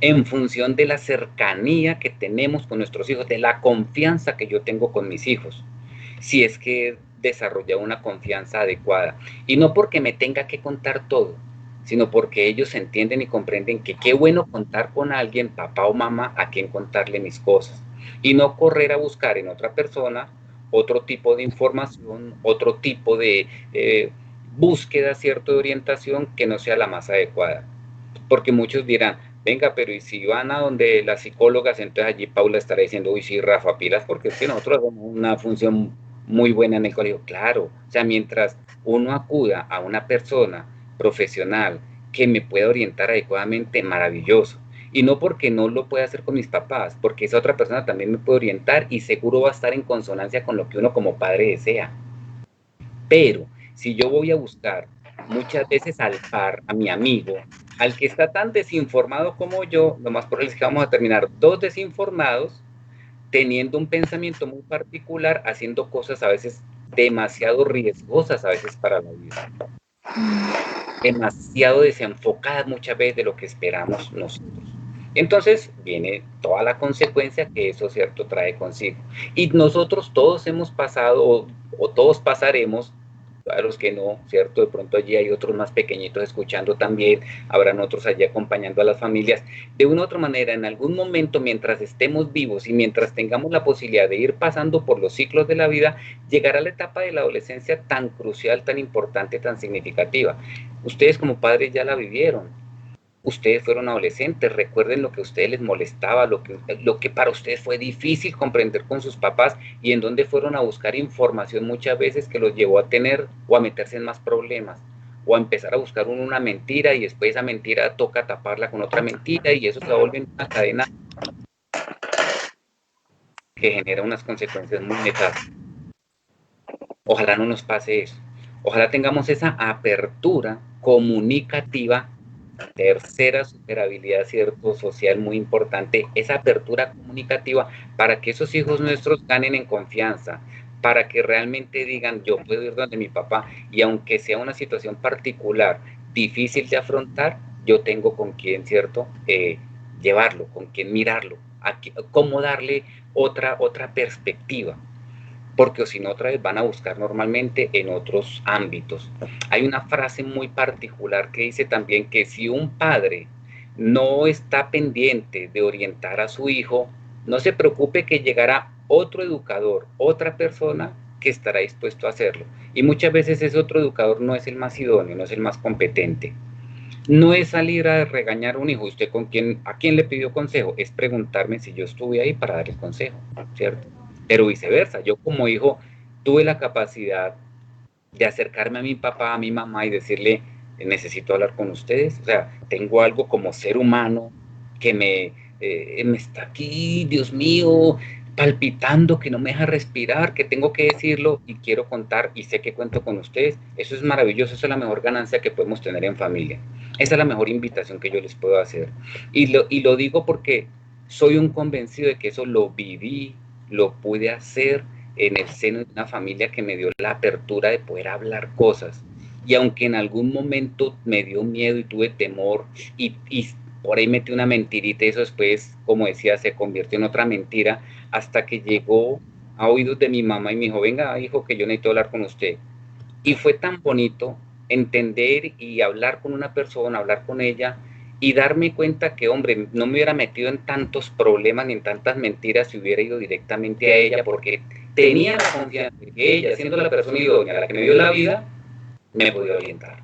en función de la cercanía que tenemos con nuestros hijos, de la confianza que yo tengo con mis hijos, si es que he desarrollado una confianza adecuada. Y no porque me tenga que contar todo, sino porque ellos entienden y comprenden que qué bueno contar con alguien, papá o mamá, a quien contarle mis cosas. Y no correr a buscar en otra persona otro tipo de información, otro tipo de búsqueda, cierto, de orientación que no sea la más adecuada. Porque muchos dirán, venga, pero ¿y si van a donde las psicólogas? Entonces allí Paula estará diciendo, uy, sí, Rafa, pilas, porque es que nosotros hacemos una función muy buena en el colegio. Claro, o sea, mientras uno acuda a una persona profesional que me pueda orientar adecuadamente, maravilloso. Y no porque no lo pueda hacer con mis papás, porque esa otra persona también me puede orientar y seguro va a estar en consonancia con lo que uno como padre desea. Pero si yo voy a buscar muchas veces al par, a mi amigo, al que está tan desinformado como yo, lo más probable es que vamos a terminar dos desinformados, teniendo un pensamiento muy particular, haciendo cosas a veces demasiado riesgosas a veces para la vida, demasiado desenfocadas muchas veces de lo que esperamos nosotros. Entonces viene toda la consecuencia que eso, cierto, trae consigo. Y nosotros todos hemos pasado o todos pasaremos, a los que no, ¿cierto? De pronto allí hay otros más pequeñitos escuchando también, habrán otros allí acompañando a las familias. De una u otra manera, en algún momento, mientras estemos vivos y mientras tengamos la posibilidad de ir pasando por los ciclos de la vida, llegará la etapa de la adolescencia tan crucial, tan importante, tan significativa. Ustedes como padres ya la vivieron. Ustedes fueron adolescentes, recuerden lo que a ustedes les molestaba, lo que para ustedes fue difícil comprender con sus papás y en dónde fueron a buscar información muchas veces que los llevó a tener o a meterse en más problemas o a empezar a buscar una mentira y después esa mentira toca taparla con otra mentira y eso se vuelve una cadena que genera unas consecuencias muy nefastas. Ojalá no nos pase eso. Ojalá tengamos esa apertura comunicativa. Tercera superabilidad, cierto, social muy importante, esa apertura comunicativa para que esos hijos nuestros ganen en confianza, para que realmente digan, yo puedo ir donde mi papá y aunque sea una situación particular, difícil de afrontar, yo tengo con quién, cierto, llevarlo, con quién mirarlo, cómo darle otra perspectiva porque o si no otra vez van a buscar normalmente en otros ámbitos. Hay una frase muy particular que dice también que si un padre no está pendiente de orientar a su hijo, no se preocupe que llegará otro educador, otra persona que estará dispuesto a hacerlo. Y muchas veces ese otro educador no es el más idóneo, no es el más competente. No es salir a regañar a un hijo, usted a quién le pidió consejo, es preguntarme si yo estuve ahí para dar el consejo, ¿cierto? Pero viceversa, yo como hijo tuve la capacidad de acercarme a mi papá, a mi mamá y decirle, necesito hablar con ustedes, o sea, tengo algo como ser humano que me está aquí, Dios mío, palpitando, que no me deja respirar, que tengo que decirlo y quiero contar y sé que cuento con ustedes. Eso es maravilloso, eso es la mejor ganancia que podemos tener en familia. Esa es la mejor invitación que yo les puedo hacer. Y lo digo porque soy un convencido de que eso lo viví, lo pude hacer en el seno de una familia que me dio la apertura de poder hablar cosas. Y aunque en algún momento me dio miedo y tuve temor y por ahí metí una mentirita y eso después, como decía, se convirtió en otra mentira, hasta que llegó a oídos de mi mamá y me dijo, venga, hijo, que yo necesito hablar con usted. Y fue tan bonito entender y hablar con una persona, hablar con ella y darme cuenta que, hombre, no me hubiera metido en tantos problemas ni en tantas mentiras si hubiera ido directamente a ella porque tenía la confianza de que ella, siendo la persona idónea, la que me dio la vida, me podía orientar.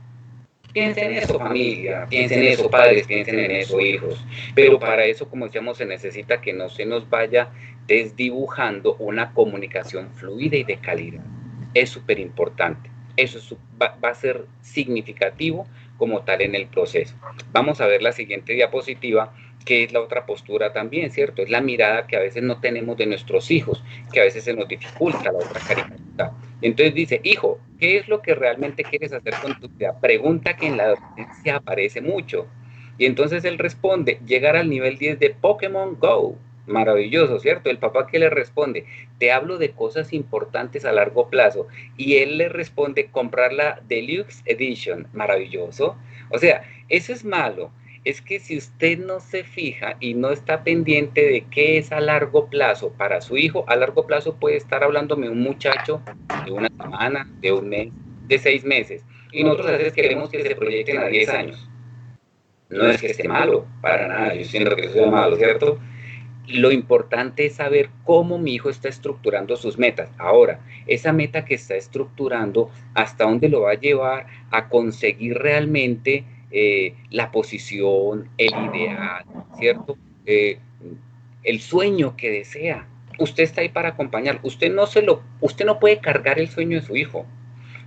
Piensen en eso, familia, piensen en eso, padres, piensen en eso, hijos. Pero para eso, como decíamos, se necesita que no se nos vaya desdibujando una comunicación fluida y de calidad. Es súper importante. Eso va a ser significativo como tal en el proceso. Vamos a ver la siguiente diapositiva, que es la otra postura también, ¿cierto? Es la mirada que a veces no tenemos de nuestros hijos, que a veces se nos dificulta la otra caricatura. Entonces dice, hijo, ¿qué es lo que realmente quieres hacer con tu vida? Pregunta que en la adolescencia aparece mucho. Y entonces él responde, llegar al nivel 10 de Pokémon Go. Maravilloso, ¿cierto? El papá que le responde, te hablo de cosas importantes a largo plazo. Y él le responde, comprar la Deluxe Edition. Maravilloso. O sea, eso es malo. Es que si usted no se fija y no está pendiente de qué es a largo plazo para su hijo, a largo plazo puede estar hablándome un muchacho de una semana, de un mes, de 6 meses. Y nosotros a veces queremos que se proyecten a 10 años. No es que esté malo, para nada, yo siento que eso es malo, ¿cierto? Lo importante es saber cómo mi hijo está estructurando sus metas. Ahora, esa meta que está estructurando, hasta dónde lo va a llevar a conseguir realmente la posición, el ideal, ¿cierto? El sueño que desea. Usted está ahí para acompañar. Usted no puede cargar el sueño de su hijo.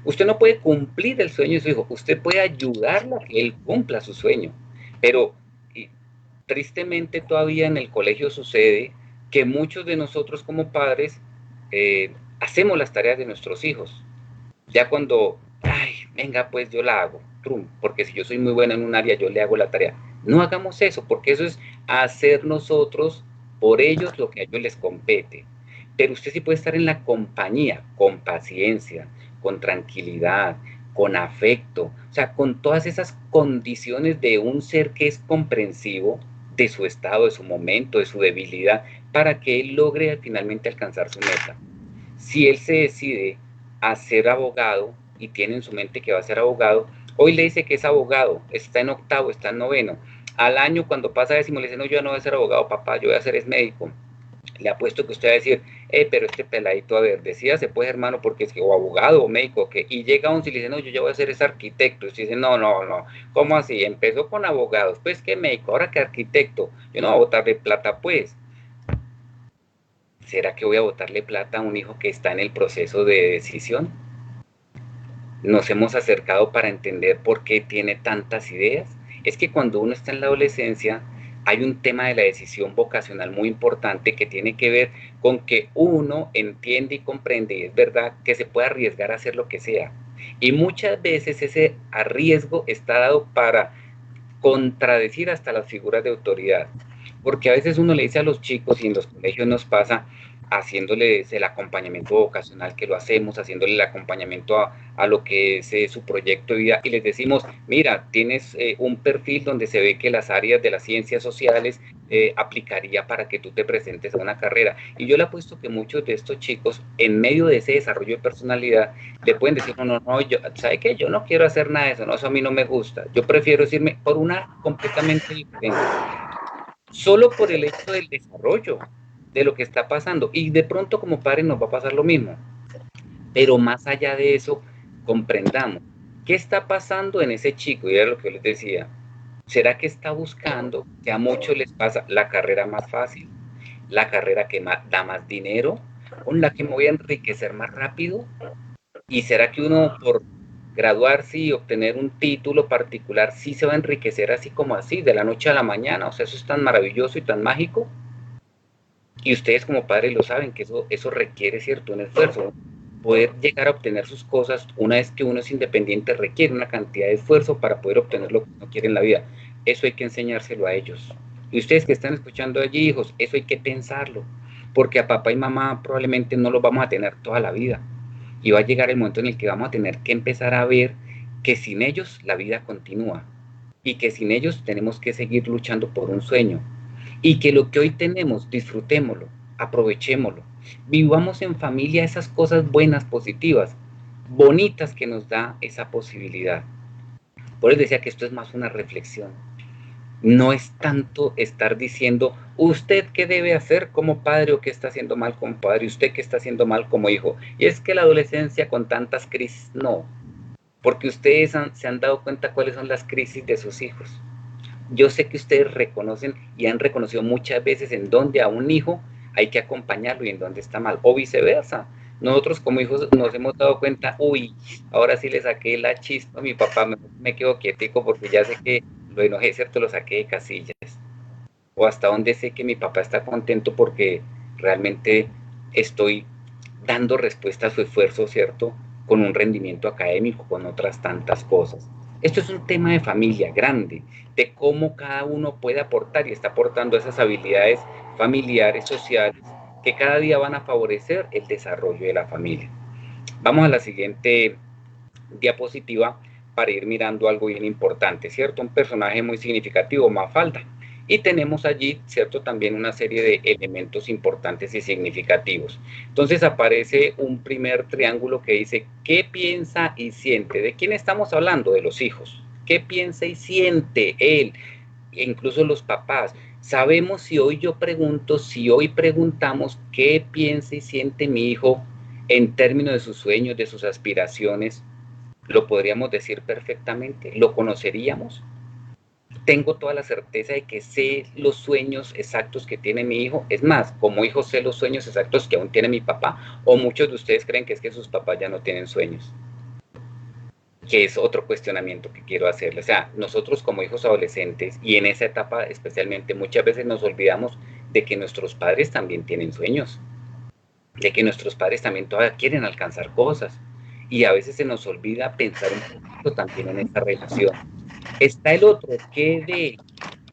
Usted no puede cumplir el sueño de su hijo. Usted puede ayudarlo a que él cumpla su sueño. Pero tristemente todavía en el colegio sucede que muchos de nosotros como padres hacemos las tareas de nuestros hijos. Ya cuando, ay, venga, pues yo la hago, porque si yo soy muy buena en un área, yo le hago la tarea. No hagamos eso, porque eso es hacer nosotros por ellos lo que a ellos les compete. Pero usted sí puede estar en la compañía, con paciencia, con tranquilidad, con afecto, o sea, con todas esas condiciones de un ser que es comprensivo, de su estado, de su momento, de su debilidad, para que él logre finalmente alcanzar su meta. Si él se decide a ser abogado y tiene en su mente que va a ser abogado, hoy le dice que es abogado, está en octavo, está en noveno. Al año, cuando pasa décimo, le dice, no, yo no voy a ser abogado, papá, yo voy a ser es médico. Le apuesto que usted va a decir, pero este peladito, a ver, decídase pues, hermano, porque es que, o abogado, o médico, que, y llega un y le dice, no, yo ya voy a ser ese arquitecto. Y usted dice, no, no, no, ¿cómo así? Empezó con abogados, pues que médico, ahora que arquitecto, yo no voy a botarle plata, pues. ¿Será que voy a botarle plata a un hijo que está en el proceso de decisión? Nos hemos acercado para entender por qué tiene tantas ideas. Es que cuando uno está en la adolescencia, hay un tema de la decisión vocacional muy importante que tiene que ver con que uno entiende y comprende, y es verdad, que se puede arriesgar a hacer lo que sea. Y muchas veces ese arriesgo está dado para contradecir hasta las figuras de autoridad. Porque a veces uno le dice a los chicos, y en los colegios nos pasa, haciéndoles el acompañamiento vocacional que lo hacemos, haciéndole el acompañamiento a lo que es su proyecto de vida, y les decimos, mira, tienes un perfil donde se ve que las áreas de las ciencias sociales aplicaría para que tú te presentes a una carrera. Y yo le apuesto que muchos de estos chicos, en medio de ese desarrollo de personalidad, le pueden decir, no, no, no, yo, ¿sabe qué? Yo no quiero hacer nada de eso, no, eso a mí no me gusta. Yo prefiero irme por una completamente diferente. Solo por el hecho del desarrollo de lo que está pasando. Y de pronto como padres nos va a pasar lo mismo. Pero más allá de eso, comprendamos qué está pasando en ese chico. Y era lo que yo les decía. ¿Será que está buscando, que a muchos les pasa, la carrera más fácil, la carrera que da más dinero, con la que me voy a enriquecer más rápido? ¿Y será que uno por graduarse y obtener un título particular sí se va a enriquecer así como así, de la noche a la mañana? O sea, eso es tan maravilloso y tan mágico. Y ustedes como padres lo saben, que eso requiere, ¿cierto?, un esfuerzo. Poder llegar a obtener sus cosas, una vez que uno es independiente, requiere una cantidad de esfuerzo para poder obtener lo que uno quiere en la vida. Eso hay que enseñárselo a ellos. Y ustedes que están escuchando allí, hijos, eso hay que pensarlo, porque a papá y mamá probablemente no los vamos a tener toda la vida. Y va a llegar el momento en el que vamos a tener que empezar a ver que sin ellos la vida continúa y que sin ellos tenemos que seguir luchando por un sueño, y que lo que hoy tenemos, disfrutémoslo, aprovechémoslo, vivamos en familia esas cosas buenas, positivas, bonitas que nos da esa posibilidad. Por eso decía que esto es más una reflexión. No es tanto estar diciendo, usted qué debe hacer como padre o qué está haciendo mal como padre, y usted qué está haciendo mal como hijo. Y es que la adolescencia con tantas crisis, no, porque ustedes se han dado cuenta cuáles son las crisis de sus hijos. Yo sé que ustedes reconocen y han reconocido muchas veces en dónde a un hijo hay que acompañarlo y en dónde está mal, o viceversa. Nosotros como hijos nos hemos dado cuenta, uy, ahora sí le saqué la chispa a mi papá, me quedo quietico porque ya sé que lo enojé, ¿cierto? Lo saqué de casillas. O hasta donde sé que mi papá está contento porque realmente estoy dando respuesta a su esfuerzo, ¿cierto? Con un rendimiento académico, con otras tantas cosas. Esto es un tema de familia grande, de cómo cada uno puede aportar y está aportando esas habilidades familiares, sociales, que cada día van a favorecer el desarrollo de la familia. Vamos a la siguiente diapositiva para ir mirando algo bien importante, ¿cierto? Un personaje muy significativo, Mafalda. Y tenemos allí, ¿cierto?, también una serie de elementos importantes y significativos. Entonces aparece un primer triángulo que dice, ¿qué piensa y siente? ¿De quién estamos hablando? De los hijos. ¿Qué piensa y siente él? E incluso los papás. Sabemos si hoy yo pregunto, si hoy preguntamos qué piensa y siente mi hijo en términos de sus sueños, de sus aspiraciones, lo podríamos decir perfectamente, lo conoceríamos. Tengo toda la certeza de que sé los sueños exactos que tiene mi hijo. Es más, como hijo sé los sueños exactos que aún tiene mi papá. O muchos de ustedes creen que es que sus papás ya no tienen sueños, que es otro cuestionamiento que quiero hacerle. O sea, nosotros como hijos adolescentes, y en esa etapa especialmente, muchas veces nos olvidamos de que nuestros padres también tienen sueños, de que nuestros padres también todavía quieren alcanzar cosas. Y a veces se nos olvida pensar un poquito también en esta relación. Está el otro, que de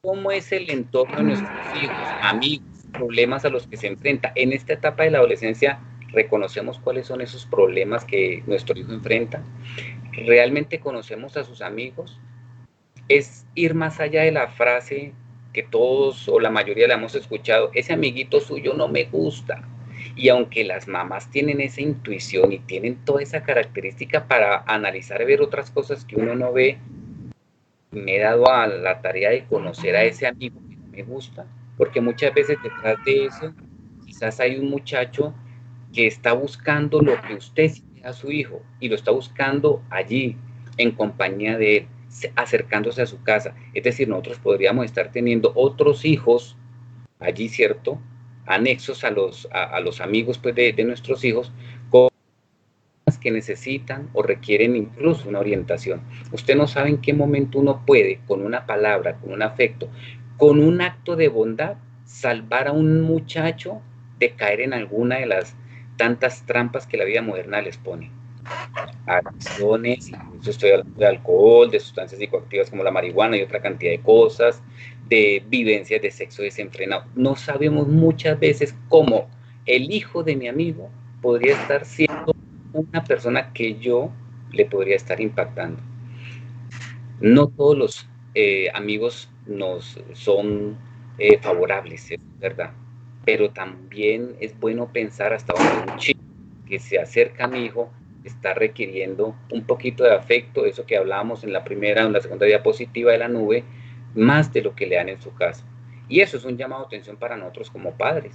cómo es el entorno de nuestros hijos, amigos, problemas a los que se enfrenta. En esta etapa de la adolescencia reconocemos cuáles son esos problemas que nuestro hijo enfrenta. ¿Realmente conocemos a sus amigos? Es ir más allá de la frase, que todos o la mayoría la hemos escuchado, ese amiguito suyo no me gusta. Y aunque las mamás tienen esa intuición y tienen toda esa característica para analizar y ver otras cosas que uno no ve, me he dado a la tarea de conocer a ese amigo que no me gusta, porque muchas veces detrás de eso quizás hay un muchacho que está buscando lo que usted sigue a su hijo y lo está buscando allí en compañía de él, acercándose a su casa. Es decir, nosotros podríamos estar teniendo otros hijos allí, ¿cierto? Anexos a los amigos pues, de nuestros hijos, que necesitan o requieren incluso una orientación. Usted no sabe en qué momento uno puede, con una palabra, con un afecto, con un acto de bondad, salvar a un muchacho de caer en alguna de las tantas trampas que la vida moderna les pone. Adicciones, incluso estoy hablando de alcohol, de sustancias psicoactivas como la marihuana y otra cantidad de cosas, de vivencias de sexo desenfrenado. No sabemos muchas veces cómo el hijo de mi amigo podría estar siendo una persona que yo le podría estar impactando. No todos los amigos nos son favorables, es verdad, pero también es bueno pensar hasta donde un chico que se acerca a mi hijo está requiriendo un poquito de afecto, eso que hablábamos en la primera o en la segunda diapositiva de la nube, más de lo que le dan en su casa. Y eso es un llamado de atención para nosotros como padres.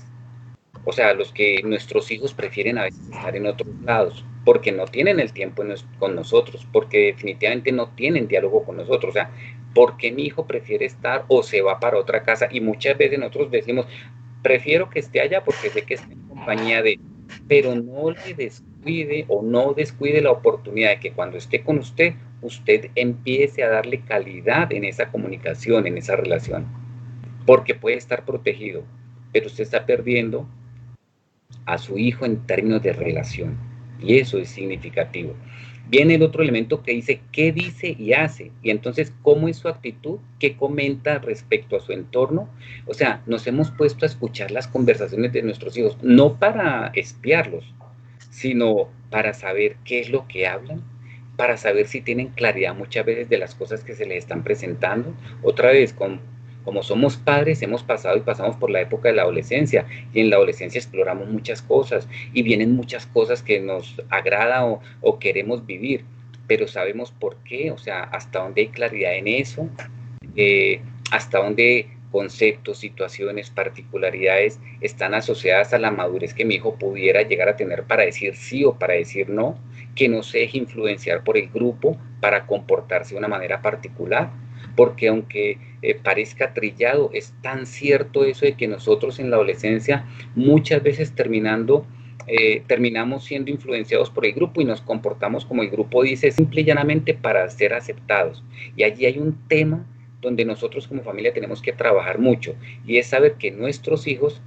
O sea, los que nuestros hijos prefieren a veces estar en otros lados, porque no tienen el tiempo con nosotros, porque definitivamente no tienen diálogo con nosotros. O sea, ¿por qué mi hijo prefiere estar o se va para otra casa? Y muchas veces nosotros decimos, prefiero que esté allá porque sé que está en compañía de, pero no le descuide o no descuide la oportunidad de que cuando esté con usted, usted empiece a darle calidad en esa comunicación, en esa relación, porque puede estar protegido, pero usted está perdiendo a su hijo en términos de relación. Y eso es significativo. Viene el otro elemento que dice qué dice y hace. Y entonces, ¿cómo es su actitud? ¿Qué comenta respecto a su entorno? O sea, nos hemos puesto a escuchar las conversaciones de nuestros hijos, no para espiarlos, sino para saber qué es lo que hablan, para saber si tienen claridad muchas veces de las cosas que se les están presentando. Otra vez, como somos padres, hemos pasado y pasamos por la época de la adolescencia, y en la adolescencia exploramos muchas cosas, y vienen muchas cosas que nos agrada o queremos vivir, pero sabemos por qué, o sea, hasta dónde hay claridad en eso, hasta dónde conceptos, situaciones, particularidades están asociadas a la madurez que mi hijo pudiera llegar a tener para decir sí o para decir no, que no se deje influenciar por el grupo para comportarse de una manera particular, porque aunque parezca trillado, es tan cierto eso de que nosotros en la adolescencia muchas veces terminamos siendo influenciados por el grupo y nos comportamos como el grupo dice, simple y llanamente para ser aceptados. Y allí hay un tema donde nosotros como familia tenemos que trabajar mucho, y es saber que nuestros hijos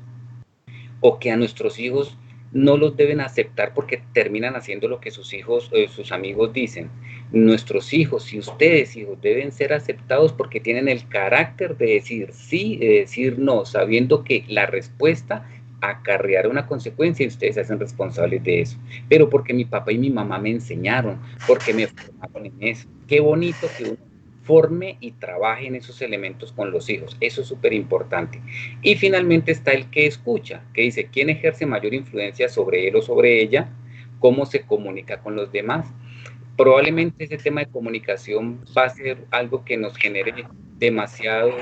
o que a nuestros hijos no los deben aceptar porque terminan haciendo lo que sus hijos, sus amigos dicen. Nuestros hijos, si ustedes hijos, deben ser aceptados porque tienen el carácter de decir sí, de decir no, sabiendo que la respuesta acarreará una consecuencia y ustedes se hacen responsables de eso. Pero porque mi papá y mi mamá me enseñaron, porque me formaron en eso. Qué bonito que uno forme y trabaje en esos elementos con los hijos. Eso es súper importante. Y finalmente está el que escucha, que dice quién ejerce mayor influencia sobre él o sobre ella, cómo se comunica con los demás. Probablemente ese tema de comunicación va a ser algo que nos genere demasiado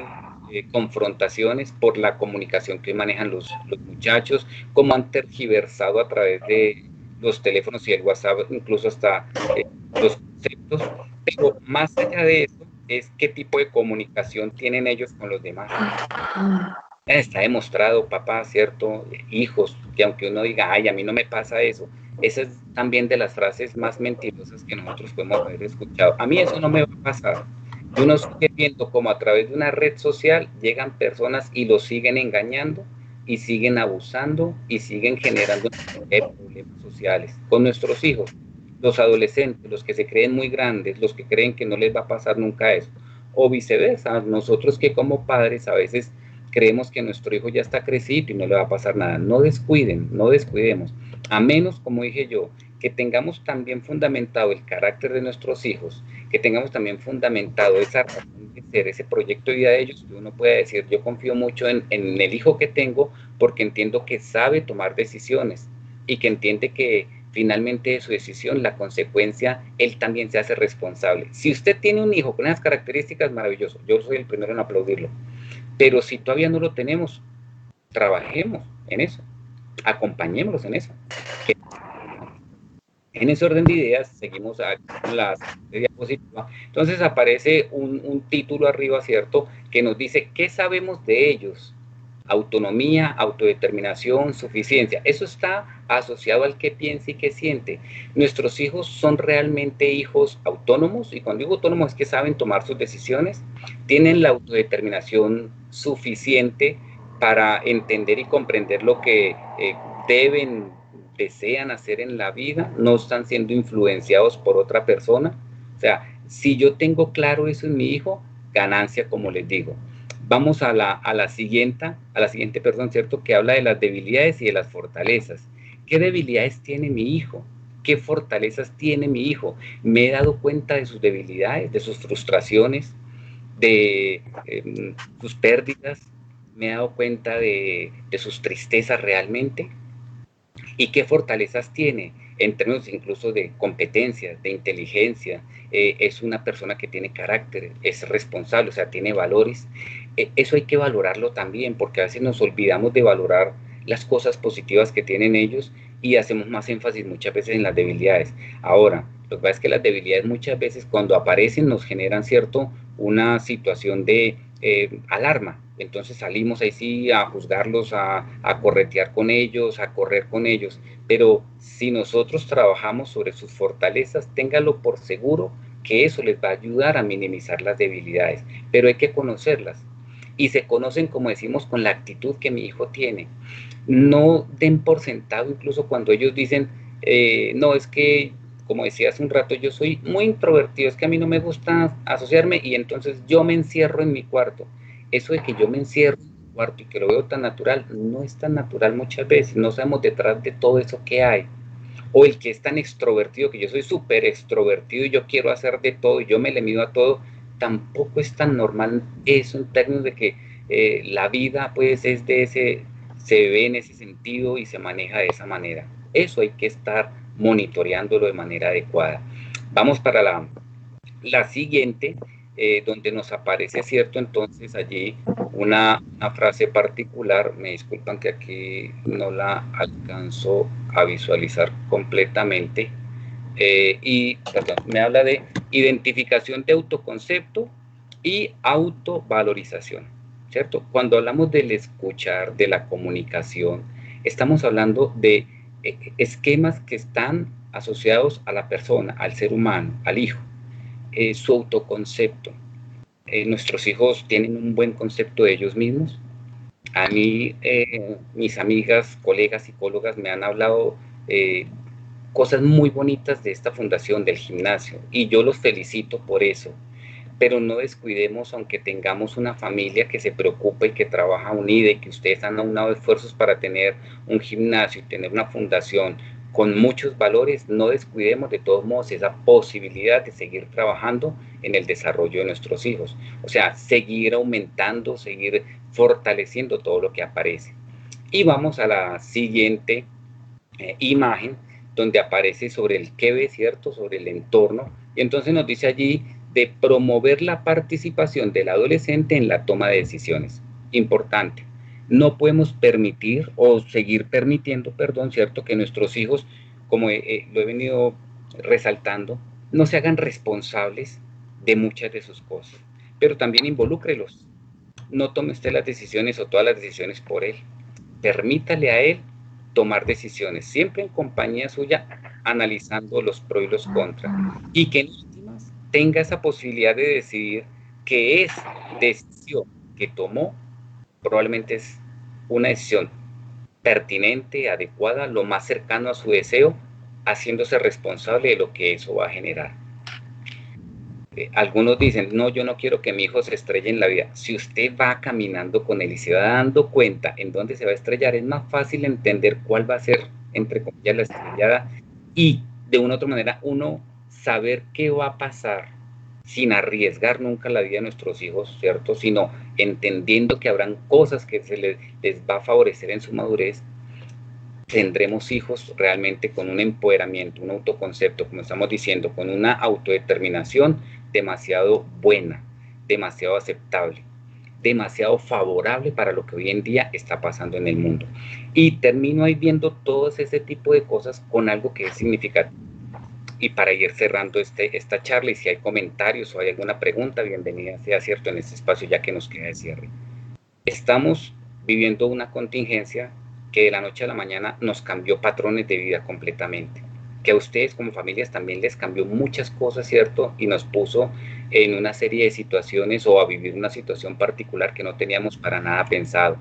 confrontaciones por la comunicación que manejan los muchachos, cómo han tergiversado a través de los teléfonos y el WhatsApp, incluso hasta los conceptos, pero más allá de eso, es qué tipo de comunicación tienen ellos con los demás. Está demostrado, papá, ¿cierto? Hijos, que aunque uno diga, ay, a mí no me pasa eso, esa es también de las frases más mentirosas que nosotros podemos haber escuchado. A mí eso no me va a pasar. Y uno sigue viendo como a través de una red social llegan personas y los siguen engañando y siguen abusando y siguen generando problemas sociales con nuestros hijos, los adolescentes, los que se creen muy grandes, los que creen que no les va a pasar nunca eso, o viceversa, nosotros que como padres a veces creemos que nuestro hijo ya está crecido y no le va a pasar nada. No descuiden, no descuidemos, a menos, como dije yo, que tengamos también fundamentado el carácter de nuestros hijos, que tengamos también fundamentado esa razón de ser, ese proyecto de vida de ellos, que uno pueda decir, yo confío mucho en el hijo que tengo porque entiendo que sabe tomar decisiones y que entiende que finalmente de su decisión, la consecuencia, él también se hace responsable. Si usted tiene un hijo con esas características, maravilloso, yo soy el primero en aplaudirlo, pero si todavía no lo tenemos, trabajemos en eso, acompañémoslos en eso. En ese orden de ideas, seguimos con la diapositiva. Entonces aparece un título arriba, ¿cierto?, que nos dice, ¿qué sabemos de ellos? Autonomía, autodeterminación, suficiencia. Eso está asociado al que piensa y que siente. Nuestros hijos son realmente hijos autónomos, y cuando digo autónomos es que saben tomar sus decisiones, tienen la autodeterminación suficiente para entender y comprender lo que deben, desean hacer en la vida, no están siendo influenciados por otra persona. O sea, si yo tengo claro eso en mi hijo, ganancia, como les digo. Vamos a la siguiente, perdón, ¿cierto? Que habla de las debilidades y de las fortalezas. ¿Qué debilidades tiene mi hijo? ¿Qué fortalezas tiene mi hijo? Me he dado cuenta de sus debilidades, de sus frustraciones, de sus pérdidas. Me he dado cuenta de sus tristezas realmente. ¿Y qué fortalezas tiene? En términos incluso de competencias, de inteligencia, es una persona que tiene carácter, es responsable, o sea, tiene valores. Eso hay que valorarlo también, porque a veces nos olvidamos de valorar las cosas positivas que tienen ellos y hacemos más énfasis muchas veces en las debilidades. Ahora, lo que pasa es que las debilidades muchas veces cuando aparecen nos generan, ¿cierto?, una situación de alarma. Entonces salimos ahí sí a juzgarlos, a corretear con ellos, a correr con ellos. Pero si nosotros trabajamos sobre sus fortalezas, téngalo por seguro que eso les va a ayudar a minimizar las debilidades. Pero hay que conocerlas. Y se conocen, como decimos, con la actitud que mi hijo tiene. No den por sentado, incluso cuando ellos dicen, no, es que, como decía hace un rato, yo soy muy introvertido, es que a mí no me gusta asociarme y entonces yo me encierro en mi cuarto. Eso de que yo me encierro en mi cuarto y que lo veo tan natural, no es tan natural muchas veces, no sabemos detrás de todo eso que hay. O el que es tan extrovertido, que yo soy súper extrovertido y yo quiero hacer de todo y yo me le mido a todo, tampoco es tan normal eso en términos de que la vida pues es de ese, se ve en ese sentido y se maneja de esa manera. Eso hay que estar monitoreándolo de manera adecuada. Vamos para la siguiente, donde nos aparece, ¿cierto? Entonces allí una frase particular, me disculpan que aquí no la alcanzo a visualizar completamente, y perdón, me habla de identificación de autoconcepto y autovalorización, ¿cierto? Cuando hablamos del escuchar, de la comunicación, estamos hablando de esquemas que están asociados a la persona, al ser humano, al hijo, su autoconcepto. Nuestros hijos tienen un buen concepto de ellos mismos. A mí, mis amigas, colegas, psicólogas me han hablado cosas muy bonitas de esta fundación, del gimnasio, y yo los felicito por eso. Pero no descuidemos, aunque tengamos una familia que se preocupa y que trabaja unida y que ustedes han aunado esfuerzos para tener un gimnasio y tener una fundación con muchos valores, no descuidemos de todos modos esa posibilidad de seguir trabajando en el desarrollo de nuestros hijos. O sea, seguir aumentando, seguir fortaleciendo todo lo que aparece. Y vamos a la siguiente imagen, donde aparece sobre el qué ve, ¿cierto?, sobre el entorno, y entonces nos dice allí de promover la participación del adolescente en la toma de decisiones. Importante. No podemos permitir o seguir permitiendo, perdón, ¿cierto?, que nuestros hijos, como lo he venido resaltando, no se hagan responsables de muchas de sus cosas, pero también involúcrelos. No tome usted las decisiones o todas las decisiones por él. Permítale a él tomar decisiones, siempre en compañía suya, analizando los pros y los contras, y que en últimas tenga esa posibilidad de decidir que esa decisión que tomó probablemente es una decisión pertinente, adecuada, lo más cercano a su deseo, haciéndose responsable de lo que eso va a generar. Algunos dicen, no, yo no quiero que mi hijo se estrelle en la vida. Si usted va caminando con él y se va dando cuenta en dónde se va a estrellar, es más fácil entender cuál va a ser, entre comillas, la estrellada y de una u otra manera uno saber qué va a pasar sin arriesgar nunca la vida de nuestros hijos, ¿cierto? Sino entendiendo que habrán cosas que les va a favorecer en su madurez, tendremos hijos realmente con un empoderamiento, un autoconcepto, como estamos diciendo, con una autodeterminación demasiado buena, demasiado aceptable, demasiado favorable para lo que hoy en día está pasando en el mundo. Y termino ahí viendo todo ese tipo de cosas con algo que es significativo. Y para ir cerrando esta charla, y si hay comentarios o hay alguna pregunta, bienvenida sea, cierto, en este espacio ya que nos queda de cierre. Estamos viviendo una contingencia que de la noche a la mañana nos cambió patrones de vida completamente, que a ustedes como familias también les cambió muchas cosas, ¿cierto? Y nos puso en una serie de situaciones o a vivir una situación particular que no teníamos para nada pensado,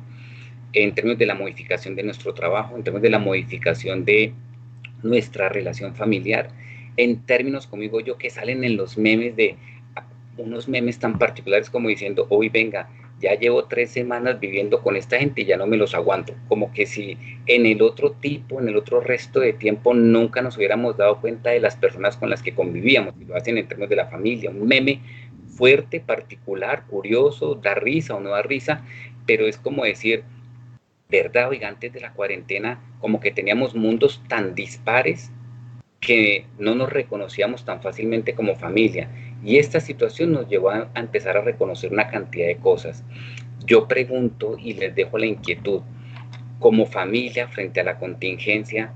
en términos de la modificación de nuestro trabajo, en términos de la modificación de nuestra relación familiar, en términos, como digo yo, que salen en los memes de unos memes tan particulares como diciendo, hoy venga, ya llevo 3 semanas viviendo con esta gente y ya no me los aguanto, como que si en el otro resto de tiempo nunca nos hubiéramos dado cuenta de las personas con las que convivíamos, y lo hacen en términos de la familia, un meme fuerte, particular, curioso, da risa o no da risa, pero es como decir, verdad, oiga, antes de la cuarentena, como que teníamos mundos tan dispares que no nos reconocíamos tan fácilmente como familia. Y esta situación nos llevó a empezar a reconocer una cantidad de cosas. Yo pregunto y les dejo la inquietud, como familia frente a la contingencia,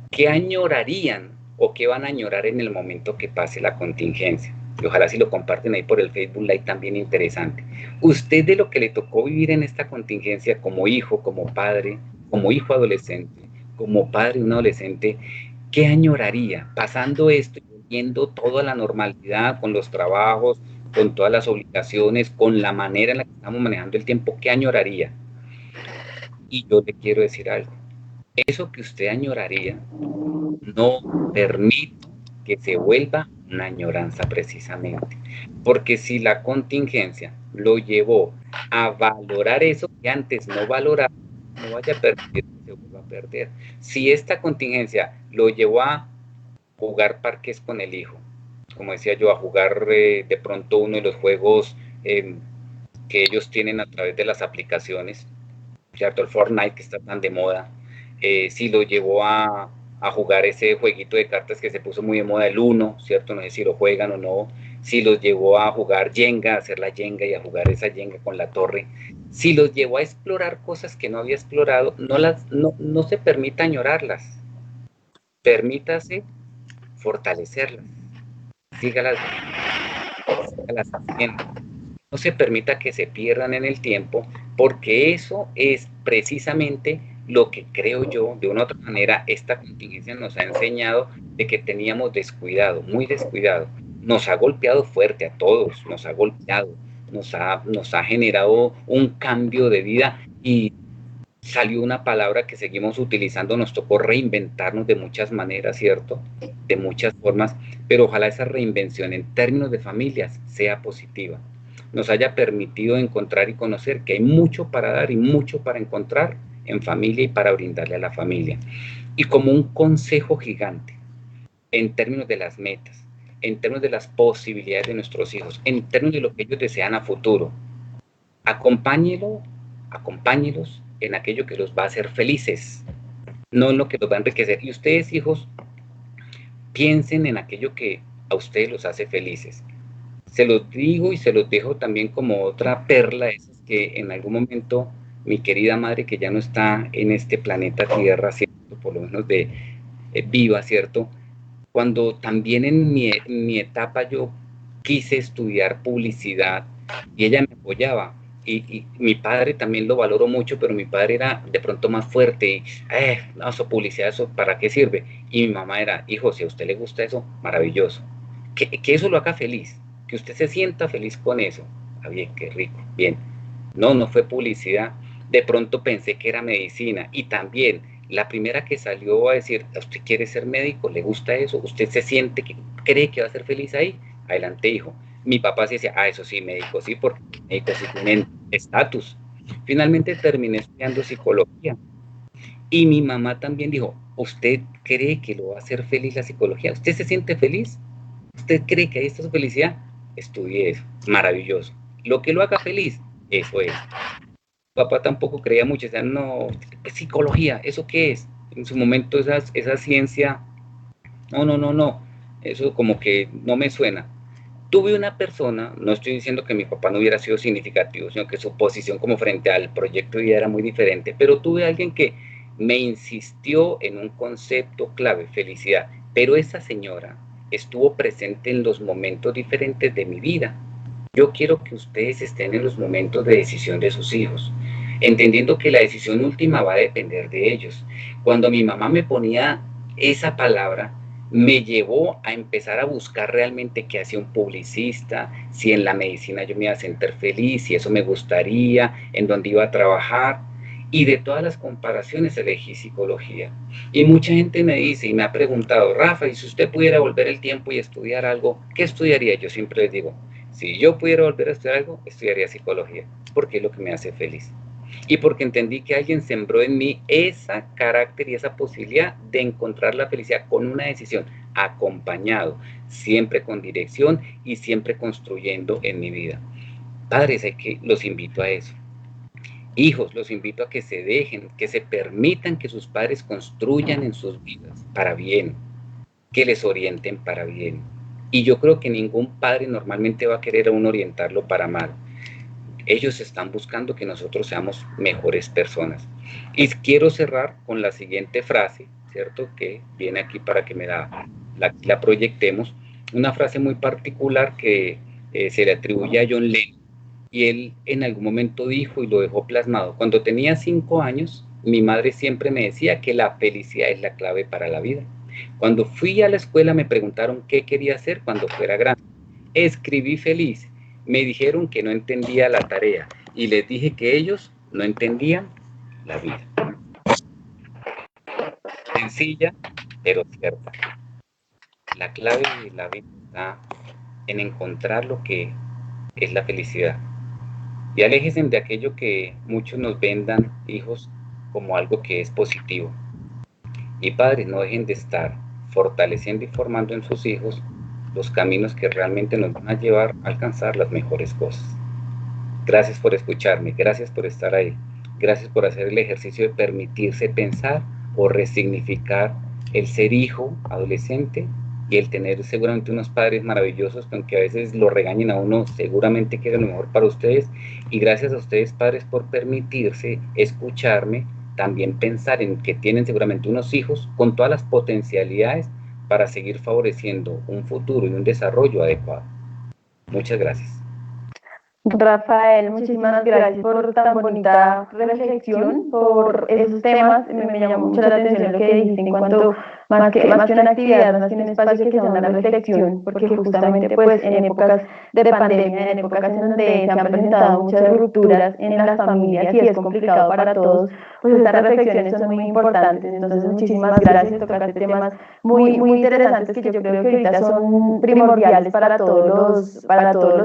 ¿qué añorarían o qué van a añorar en el momento que pase la contingencia? Y ojalá si lo comparten ahí por el Facebook Live también interesante. Usted de lo que le tocó vivir en esta contingencia como hijo, como padre, como hijo adolescente, como padre de un adolescente, ¿qué añoraría pasando esto y viendo toda la normalidad con los trabajos, con todas las obligaciones, con la manera en la que estamos manejando el tiempo? ¿Qué añoraría? Y yo le quiero decir algo. Eso que usted añoraría, no permita que se vuelva una añoranza precisamente. Porque si la contingencia lo llevó a valorar eso que antes no valoraba, no vaya a permitir que se vuelva a perder. Si esta contingencia lo llevó a jugar parques con el hijo, como decía yo, a jugar de pronto uno de los juegos que ellos tienen a través de las aplicaciones, ¿cierto? El Fortnite que está tan de moda, si lo llevó a jugar ese jueguito de cartas que se puso muy de moda, el Uno, ¿cierto? No sé si lo juegan o no, si los llevó a jugar Jenga, a hacer la Jenga y a jugar esa Jenga con la torre, si los llevó a explorar cosas que no había explorado, no se permita añorarlas, permítase fortalecerlas, sígalas, sígalas haciendo. No se permita que se pierdan en el tiempo, porque eso es precisamente lo que creo yo, de una u otra manera, esta contingencia nos ha enseñado de que teníamos descuidado, muy descuidado. Nos ha golpeado fuerte a todos, nos ha golpeado, nos ha generado un cambio de vida y salió una palabra que seguimos utilizando, nos tocó reinventarnos de muchas maneras, ¿cierto? De muchas formas, pero ojalá esa reinvención en términos de familias sea positiva, nos haya permitido encontrar y conocer que hay mucho para dar y mucho para encontrar en familia y para brindarle a la familia. Y como un consejo gigante, en términos de las metas, en términos de las posibilidades de nuestros hijos, en términos de lo que ellos desean a futuro, acompáñelos en aquello que los va a hacer felices, no en lo que los va a enriquecer. Y ustedes, hijos, piensen en aquello que a ustedes los hace felices. Se los digo y se los dejo también como otra perla, esas que en algún momento mi querida madre, que ya no está en este planeta Tierra, ¿cierto? Por lo menos de viva, ¿cierto? Cuando también en mi etapa yo quise estudiar publicidad y ella me apoyaba. Y mi padre también lo valoro mucho, pero mi padre era de pronto más fuerte. No, eso publicidad, ¿eso para qué sirve? Y mi mamá era, hijo, si a usted le gusta eso, maravilloso. Que eso lo haga feliz, que usted se sienta feliz con eso. Ah, bien, qué rico, bien. No fue publicidad. De pronto pensé que era medicina y también la primera que salió a decir, ¿usted quiere ser médico? ¿Le gusta eso? ¿Usted se siente que cree que va a ser feliz ahí? Adelante, hijo. Mi papá sí decía, eso sí, médico sí, porque médicos sí tienen estatus. Finalmente terminé estudiando psicología y mi mamá también dijo, ¿Usted cree que lo va a hacer feliz la psicología? ¿Usted se siente feliz? ¿Usted cree que ahí está su felicidad? Estudie eso, maravilloso. Lo que lo haga feliz, eso es. Papá tampoco creía mucho, decía, no, psicología, ¿eso qué es? En su momento esa ciencia, no, eso como que no me suena. Tuve una persona, no estoy diciendo que mi papá no hubiera sido significativo, sino que su posición como frente al proyecto de vida era muy diferente, pero tuve alguien que me insistió en un concepto clave, felicidad, pero esa señora estuvo presente en los momentos diferentes de mi vida. Yo quiero que ustedes estén en los momentos de decisión de sus hijos, entendiendo que la decisión última va a depender de ellos. Cuando mi mamá me ponía esa palabra, me llevó a empezar a buscar realmente qué hacía un publicista, si en la medicina yo me iba a sentir feliz, si eso me gustaría, en dónde iba a trabajar. Y de todas las comparaciones elegí psicología. Y mucha gente me dice y me ha preguntado, Rafa, ¿y si usted pudiera volver el tiempo y estudiar algo, qué estudiaría? Yo siempre les digo, si yo pudiera volver a estudiar algo, estudiaría psicología, porque es lo que me hace feliz. Y porque entendí que alguien sembró en mí ese carácter y esa posibilidad de encontrar la felicidad con una decisión, acompañado, siempre con dirección y siempre construyendo en mi vida. Padres, los invito a eso. Hijos, los invito a que se dejen, que se permitan que sus padres construyan en sus vidas para bien, que les orienten para bien. Y yo creo que ningún padre normalmente va a querer a uno orientarlo para mal. Ellos están buscando que nosotros seamos mejores personas. Y quiero cerrar con la siguiente frase, ¿cierto? Que viene aquí para que la proyectemos. Una frase muy particular que se le atribuye a John Lennon. Y él en algún momento dijo y lo dejó plasmado. Cuando tenía 5 años, mi madre siempre me decía que la felicidad es la clave para la vida. Cuando fui a la escuela me preguntaron qué quería hacer cuando fuera grande. Escribí feliz. Me dijeron que no entendía la tarea y les dije que ellos no entendían la vida. Sencilla, pero cierta. La clave de la vida está en encontrar lo que es la felicidad. Y aléjense de aquello que muchos nos vendan, hijos, como algo que es positivo. Y padres, no dejen de estar fortaleciendo y formando en sus hijos los caminos que realmente nos van a llevar a alcanzar las mejores cosas. Gracias por escucharme, gracias por estar ahí, gracias por hacer el ejercicio de permitirse pensar o resignificar el ser hijo, adolescente, y el tener seguramente unos padres maravillosos, que aunque a veces lo regañen a uno, seguramente quieren lo mejor para ustedes. Y gracias a ustedes, padres, por permitirse escucharme, también pensar en que tienen seguramente unos hijos con todas las potencialidades para seguir favoreciendo un futuro y un desarrollo adecuado. Muchas gracias. Rafael, muchísimas gracias por tan bonita reflexión, por esos temas. Me llamó mucho la atención lo que dijiste en cuanto, más que una actividad, más que un espacio, que sea una reflexión, porque justamente pues en épocas de pandemia, en épocas en donde se han presentado muchas rupturas en las familias y es complicado para todos, pues estas reflexiones son muy importantes. Entonces, muchísimas gracias. Tocaste temas muy interesantes que yo creo que ahorita son primordiales para todos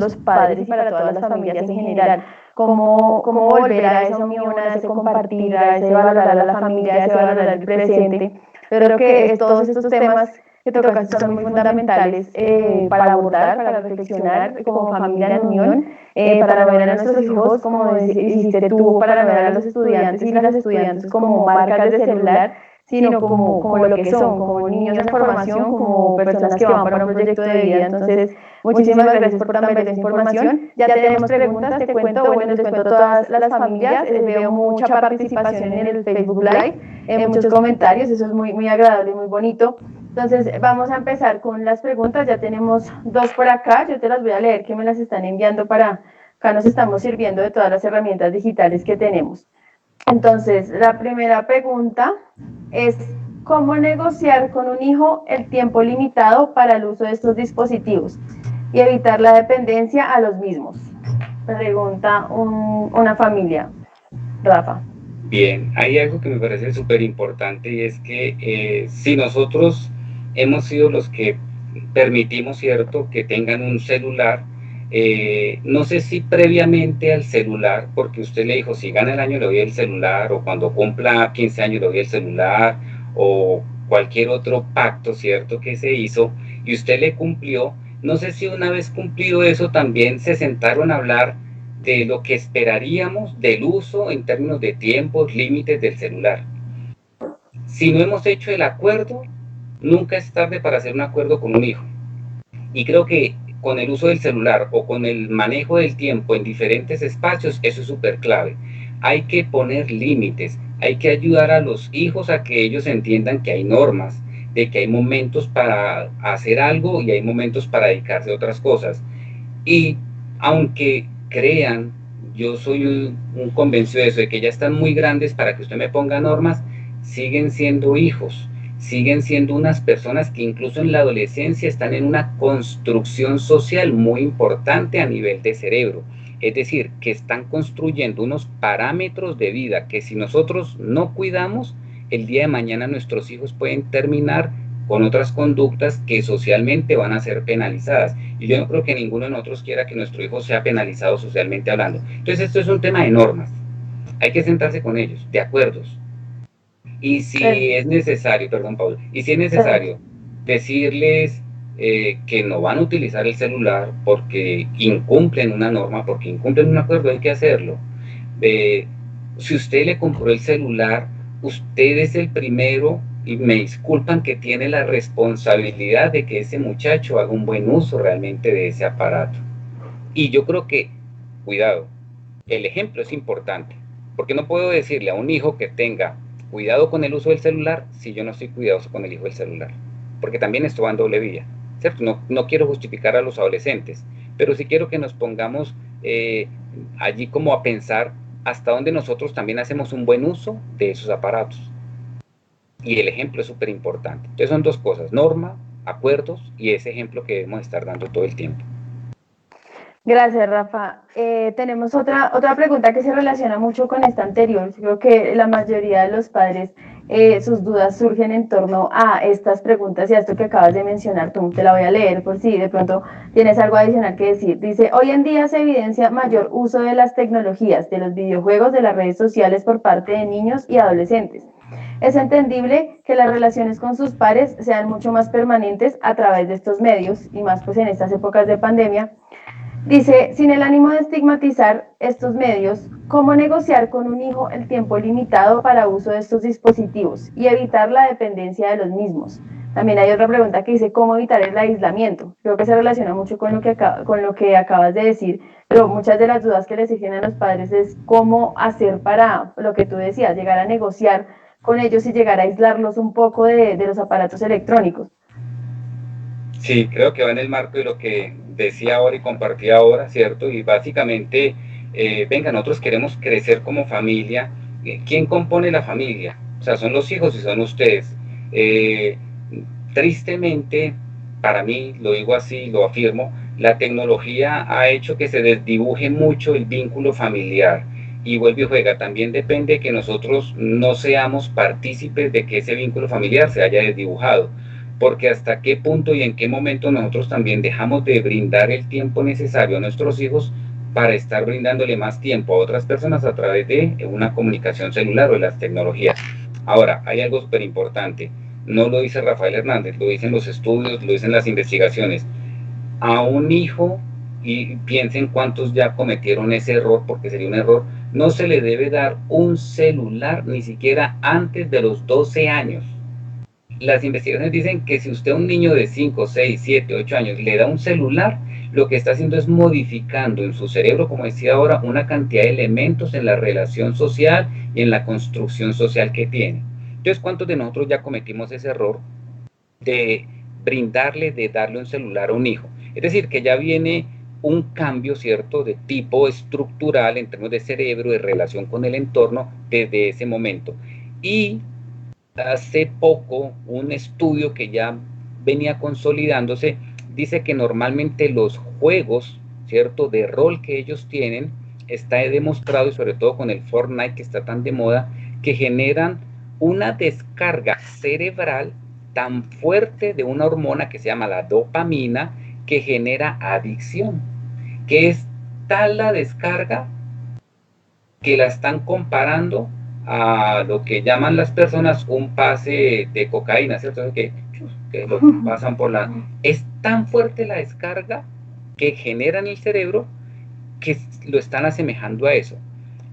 los padres y para todas las familias en general. Cómo volver a esa unión, a ese compartir, a ese valorar a la familia, a ese valorar el presente. Pero creo que todos estos temas que tocaste son muy fundamentales para abordar, para reflexionar como familia en unión, para no ver a nuestros hijos, como dijiste tú, para no ver a los estudiantes y las estudiantes como marcas de celular, sino como lo que son, como niños en formación, como personas que van para un proyecto de vida. Entonces, muchísimas gracias por tan valiosa información. Ya tenemos preguntas, te cuento, bueno, les cuento a todas las familias, veo mucha participación en el Facebook Live, muchos comentarios, eso es muy agradable, muy bonito. Entonces, vamos a empezar con las preguntas. Ya tenemos 2 por acá, yo te las voy a leer, que me las están enviando acá nos estamos sirviendo de todas las herramientas digitales que tenemos. Entonces, la primera pregunta es: ¿cómo negociar con un hijo el tiempo limitado para el uso de estos dispositivos y evitar la dependencia a los mismos? Pregunta una familia. Rafa. Bien, hay algo que me parece súper importante, y es que si nosotros hemos sido los que permitimos, ¿cierto?, que tengan un celular, no sé si previamente al celular, porque usted le dijo, si gana el año le doy el celular, o cuando cumpla 15 años le doy el celular, o cualquier otro pacto, ¿cierto?, que se hizo y usted le cumplió. No sé si una vez cumplido eso también se sentaron a hablar de lo que esperaríamos del uso en términos de tiempos, límites del celular. Si no hemos hecho el acuerdo, nunca es tarde para hacer un acuerdo con un hijo. Y creo que con el uso del celular o con el manejo del tiempo en diferentes espacios, eso es súper clave. Hay que poner límites, hay que ayudar a los hijos a que ellos entiendan que hay normas, de que hay momentos para hacer algo y hay momentos para dedicarse a otras cosas. Y aunque crean, yo soy un convencido de eso, de que ya están muy grandes para que usted me ponga normas, siguen siendo hijos, siguen siendo unas personas que incluso en la adolescencia están en una construcción social muy importante a nivel de cerebro. Es decir, que están construyendo unos parámetros de vida que si nosotros no cuidamos, el día de mañana nuestros hijos pueden terminar con otras conductas que socialmente van a ser penalizadas. Y yo no creo que ninguno de nosotros quiera que nuestro hijo sea penalizado socialmente hablando. Entonces esto es un tema de normas. Hay que sentarse con ellos, de acuerdos. Y si es necesario, perdón, Paul, y si es necesario decirles que no van a utilizar el celular porque incumplen una norma, porque incumplen un acuerdo, hay que hacerlo. Si usted le compró el celular, usted es el primero, y me disculpan, que tiene la responsabilidad de que ese muchacho haga un buen uso realmente de ese aparato. Y yo creo que, cuidado, el ejemplo es importante, porque no puedo decirle a un hijo que tenga cuidado con el uso del celular si yo no estoy cuidadoso con el hijo del celular, porque también esto va en doble vía, ¿cierto? No quiero justificar a los adolescentes, pero sí quiero que nos pongamos allí como a pensar hasta dónde nosotros también hacemos un buen uso de esos aparatos. Y el ejemplo es súper importante. Entonces son dos cosas: norma, acuerdos y ese ejemplo que debemos estar dando todo el tiempo. Gracias, Rafa. Tenemos otra pregunta que se relaciona mucho con esta anterior. Creo que la mayoría de los padres, sus dudas surgen en torno a estas preguntas y a esto que acabas de mencionar. Tú te la voy a leer por si de pronto tienes algo adicional que decir. Dice, hoy en día se evidencia mayor uso de las tecnologías, de los videojuegos, de las redes sociales por parte de niños y adolescentes. Es entendible que las relaciones con sus pares sean mucho más permanentes a través de estos medios y más pues en estas épocas de pandemia. Dice, sin el ánimo de estigmatizar estos medios, ¿cómo negociar con un hijo el tiempo limitado para uso de estos dispositivos y evitar la dependencia de los mismos? También hay otra pregunta que dice, ¿cómo evitar el aislamiento? Creo que se relaciona mucho con lo que acabas de decir, pero muchas de las dudas que les surgen a los padres es cómo hacer para, lo que tú decías, llegar a negociar con ellos y llegar a aislarlos un poco de los aparatos electrónicos. Sí, creo que va en el marco de lo que decía ahora y compartía ahora, ¿cierto? Y básicamente, venga, nosotros queremos crecer como familia. ¿Quién compone la familia? O sea, son los hijos y son ustedes. Eh, Tristemente, para mí, lo digo así, lo afirmo, la tecnología ha hecho que se desdibuje mucho el vínculo familiar. Y vuelve y juega, también depende de que nosotros no seamos partícipes de que ese vínculo familiar se haya desdibujado, porque hasta qué punto y en qué momento nosotros también dejamos de brindar el tiempo necesario a nuestros hijos para estar brindándole más tiempo a otras personas a través de una comunicación celular o de las tecnologías. Ahora, hay algo súper importante, no lo dice Rafael Hernández, lo dicen los estudios, lo dicen las investigaciones. A un hijo, y piensen cuántos ya cometieron ese error, porque sería un error, no se le debe dar un celular ni siquiera antes de los 12 años. Las investigaciones dicen que si usted a un niño de 5, 6, 7, 8 años le da un celular, lo que está haciendo es modificando en su cerebro, como decía ahora, una cantidad de elementos en la relación social y en la construcción social que tiene. Entonces, ¿cuántos de nosotros ya cometimos ese error de brindarle, de darle un celular a un hijo? Es decir, que ya viene un cambio, ¿cierto?, de tipo estructural en términos de cerebro, de relación con el entorno, desde ese momento. Y hace poco un estudio que ya venía consolidándose dice que normalmente los juegos, ¿cierto?, de rol que ellos tienen, está demostrado, y sobre todo con el Fortnite que está tan de moda, que generan una descarga cerebral tan fuerte de una hormona que se llama la dopamina, que genera adicción, que es tal la descarga que la están comparando a lo que llaman las personas un pase de cocaína, ¿cierto? Que lo pasan por la... Es tan fuerte la descarga que genera en el cerebro que lo están asemejando a eso.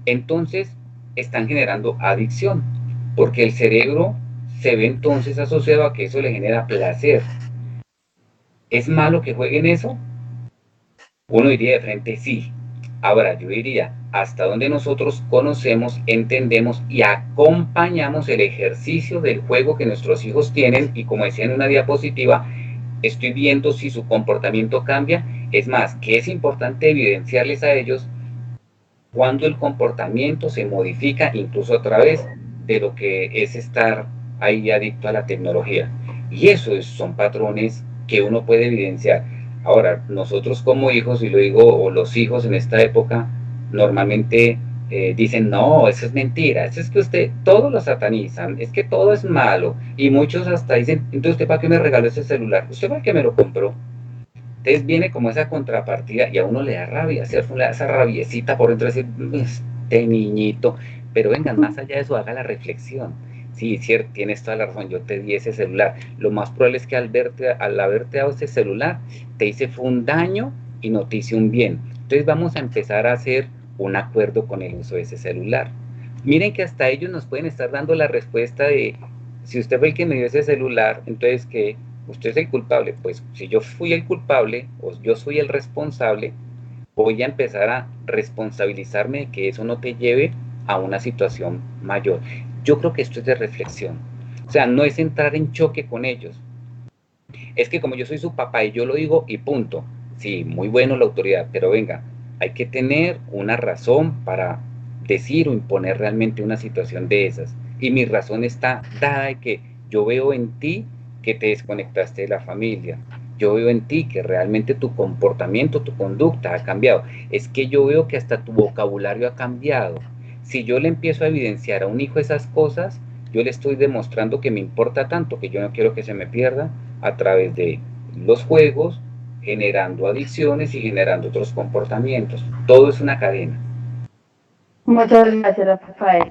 Entonces, están generando adicción, porque el cerebro se ve entonces asociado a que eso le genera placer. ¿Es malo que jueguen eso? Uno diría de frente sí. Ahora, yo diría, hasta donde nosotros conocemos, entendemos y acompañamos el ejercicio del juego que nuestros hijos tienen, y como decía en una diapositiva, estoy viendo si su comportamiento cambia. Es más, que es importante evidenciarles a ellos cuando el comportamiento se modifica incluso a través de lo que es estar ahí adicto a la tecnología. Y eso son patrones que uno puede evidenciar. Ahora, nosotros como hijos, y lo digo, o los hijos en esta época, normalmente dicen, no, eso es mentira, eso es que usted, todos lo satanizan, es que todo es malo, y muchos hasta dicen, entonces usted para qué me regaló ese celular, usted para qué me lo compró. Entonces viene como esa contrapartida y a uno le da rabia, ¿cierto? Le da esa rabiecita por dentro, decir, este niñito. Pero vengan, más allá de eso, haga la reflexión. Sí, cierto, tienes toda la razón, yo te di ese celular. Lo más probable es que al haberte dado ese celular, te hice fue un daño y no te hice un bien. Entonces vamos a empezar a hacer un acuerdo con el uso de ese celular. Miren que hasta ellos nos pueden estar dando la respuesta de, si usted fue el que me dio ese celular, entonces que usted es el culpable. Pues si yo fui el culpable o yo soy el responsable, voy a empezar a responsabilizarme de que eso no te lleve a una situación mayor. Yo creo que esto es de reflexión. O sea, no es entrar en choque con ellos. Es que como yo soy su papá y yo lo digo y punto. Sí, muy bueno la autoridad, pero venga, hay que tener una razón para decir o imponer realmente una situación de esas. Y mi razón está dada de que yo veo en ti que te desconectaste de la familia. Yo veo en ti que realmente tu comportamiento, tu conducta ha cambiado. Es que yo veo que hasta tu vocabulario ha cambiado. Si yo le empiezo a evidenciar a un hijo esas cosas, yo le estoy demostrando que me importa tanto, que yo no quiero que se me pierda a través de los juegos, generando adicciones y generando otros comportamientos. Todo es una cadena. Muchas gracias, Rafael.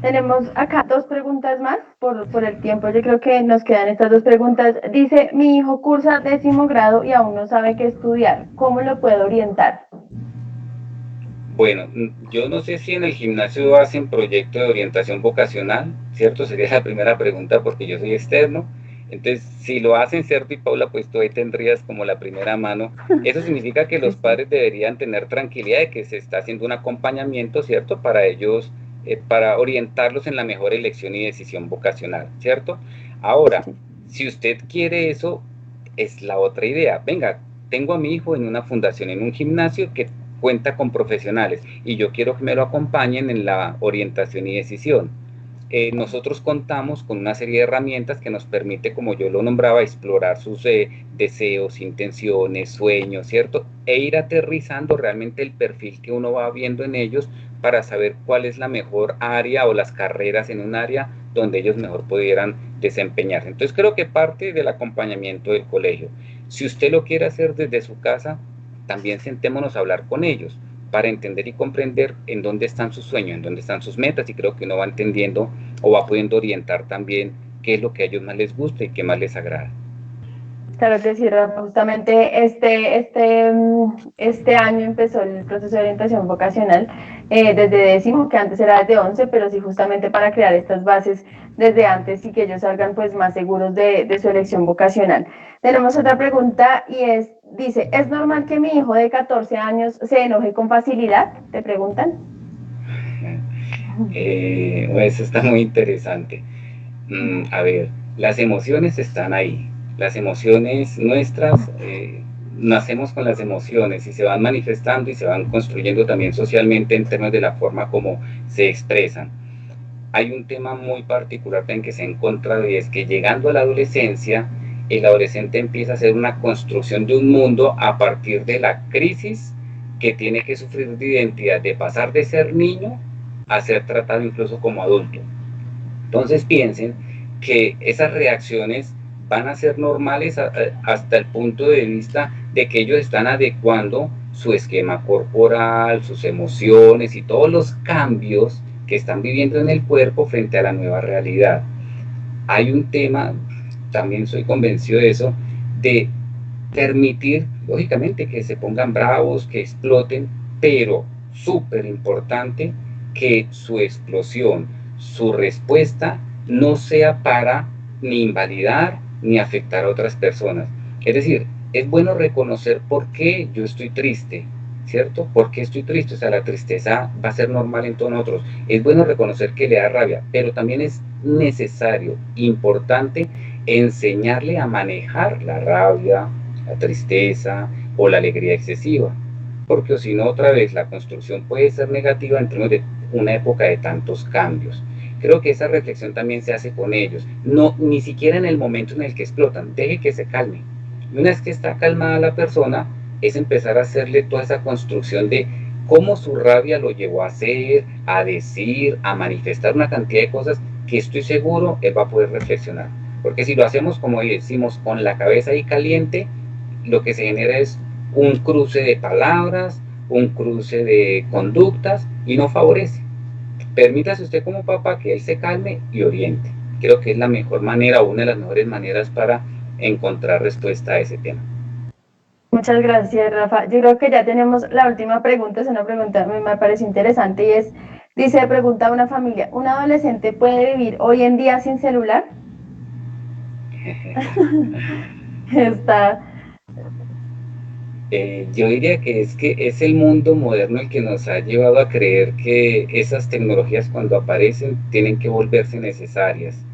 Tenemos acá dos preguntas más por el tiempo. Yo creo que nos quedan estas dos preguntas. Dice, mi hijo cursa 10º grado y aún no sabe qué estudiar. ¿Cómo lo puedo orientar? Bueno, yo no sé si en el gimnasio hacen proyecto de orientación vocacional, ¿cierto? Sería la primera pregunta porque yo soy externo. Entonces, si lo hacen, ¿cierto? Y Paula, pues tú ahí tendrías como la primera mano. Eso significa que los padres deberían tener tranquilidad de que se está haciendo un acompañamiento, ¿cierto? Para ellos, para orientarlos en la mejor elección y decisión vocacional, ¿cierto? Ahora, si usted quiere eso, es la otra idea. Venga, tengo a mi hijo en una fundación, en un gimnasio que cuenta con profesionales y yo quiero que me lo acompañen en la orientación y decisión. Nosotros contamos con una serie de herramientas que nos permite, como yo lo nombraba, explorar sus deseos, intenciones, sueños, ¿cierto? E ir aterrizando realmente el perfil que uno va viendo en ellos para saber cuál es la mejor área o las carreras en un área donde ellos mejor pudieran desempeñarse. Entonces creo que parte del acompañamiento del colegio. Si usted lo quiere hacer desde su casa, también sentémonos a hablar con ellos para entender y comprender en dónde están sus sueños, en dónde están sus metas, y creo que uno va entendiendo o va pudiendo orientar también qué es lo que a ellos más les gusta y qué más les agrada. Claro que sí, Rafa. Justamente este año empezó el proceso de orientación vocacional desde 10º, que antes era desde 11, pero sí justamente para crear estas bases desde antes y que ellos salgan pues más seguros de su elección vocacional. Tenemos otra pregunta y dice, ¿es normal que mi hijo de 14 años se enoje con facilidad? ¿Te preguntan? Eso está muy interesante. A ver, las emociones están ahí. Las emociones nuestras, nacemos con las emociones y se van manifestando y se van construyendo también socialmente en términos de la forma como se expresan. Hay un tema muy particular también que se ha encontrado, y es que llegando a la adolescencia, el adolescente empieza a hacer una construcción de un mundo a partir de la crisis que tiene que sufrir de identidad, de pasar de ser niño a ser tratado incluso como adulto. Entonces piensen que esas reacciones van a ser normales hasta el punto de vista de que ellos están adecuando su esquema corporal, sus emociones y todos los cambios que están viviendo en el cuerpo frente a la nueva realidad. Hay un tema, también soy convencido de eso, de permitir, lógicamente, que se pongan bravos, que exploten, pero súper importante que su explosión, su respuesta, no sea para ni invalidar ni afectar a otras personas. Es decir, es bueno reconocer por qué yo estoy triste, ¿cierto? ¿Por qué estoy triste? O sea, la tristeza va a ser normal en todos nosotros. Es bueno reconocer que le da rabia, pero también es necesario, importante, enseñarle a manejar la rabia, la tristeza o la alegría excesiva, porque si no, otra vez la construcción puede ser negativa en términos de una época de tantos cambios. Creo que esa reflexión también se hace con ellos, no, ni siquiera en el momento en el que explotan, deje que se calme. Y una vez que está calmada la persona, es empezar a hacerle toda esa construcción de cómo su rabia lo llevó a hacer, a decir, a manifestar una cantidad de cosas que estoy seguro él va a poder reflexionar. Porque si lo hacemos, como decimos, con la cabeza ahí caliente, lo que se genera es un cruce de palabras, un cruce de conductas y no favorece. Permítase usted como papá que él se calme y oriente. Creo que es la mejor manera, una de las mejores maneras para encontrar respuesta a ese tema. Muchas gracias, Rafa. Yo creo que ya tenemos la última pregunta, es una pregunta que me parece interesante y es, dice, pregunta a una familia, ¿un adolescente puede vivir hoy en día sin celular? Está... Yo diría que es el mundo moderno el que nos ha llevado a creer que esas tecnologías cuando aparecen tienen que volverse necesarias.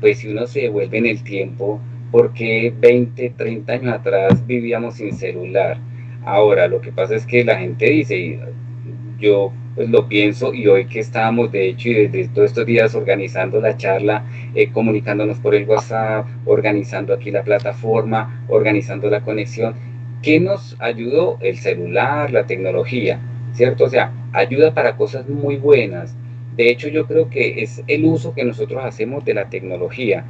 Pues si uno se devuelve en el tiempo, porque 20, 30 años atrás vivíamos sin celular. Ahora, lo que pasa es que la gente dice, y yo pues lo pienso, y hoy que estábamos de hecho y desde todos estos días organizando la charla, comunicándonos por el WhatsApp, organizando aquí la plataforma, organizando la conexión, ¿qué nos ayudó? El celular, la tecnología, ¿cierto? O sea, ayuda para cosas muy buenas. De hecho, yo creo que es el uso que nosotros hacemos de la tecnología.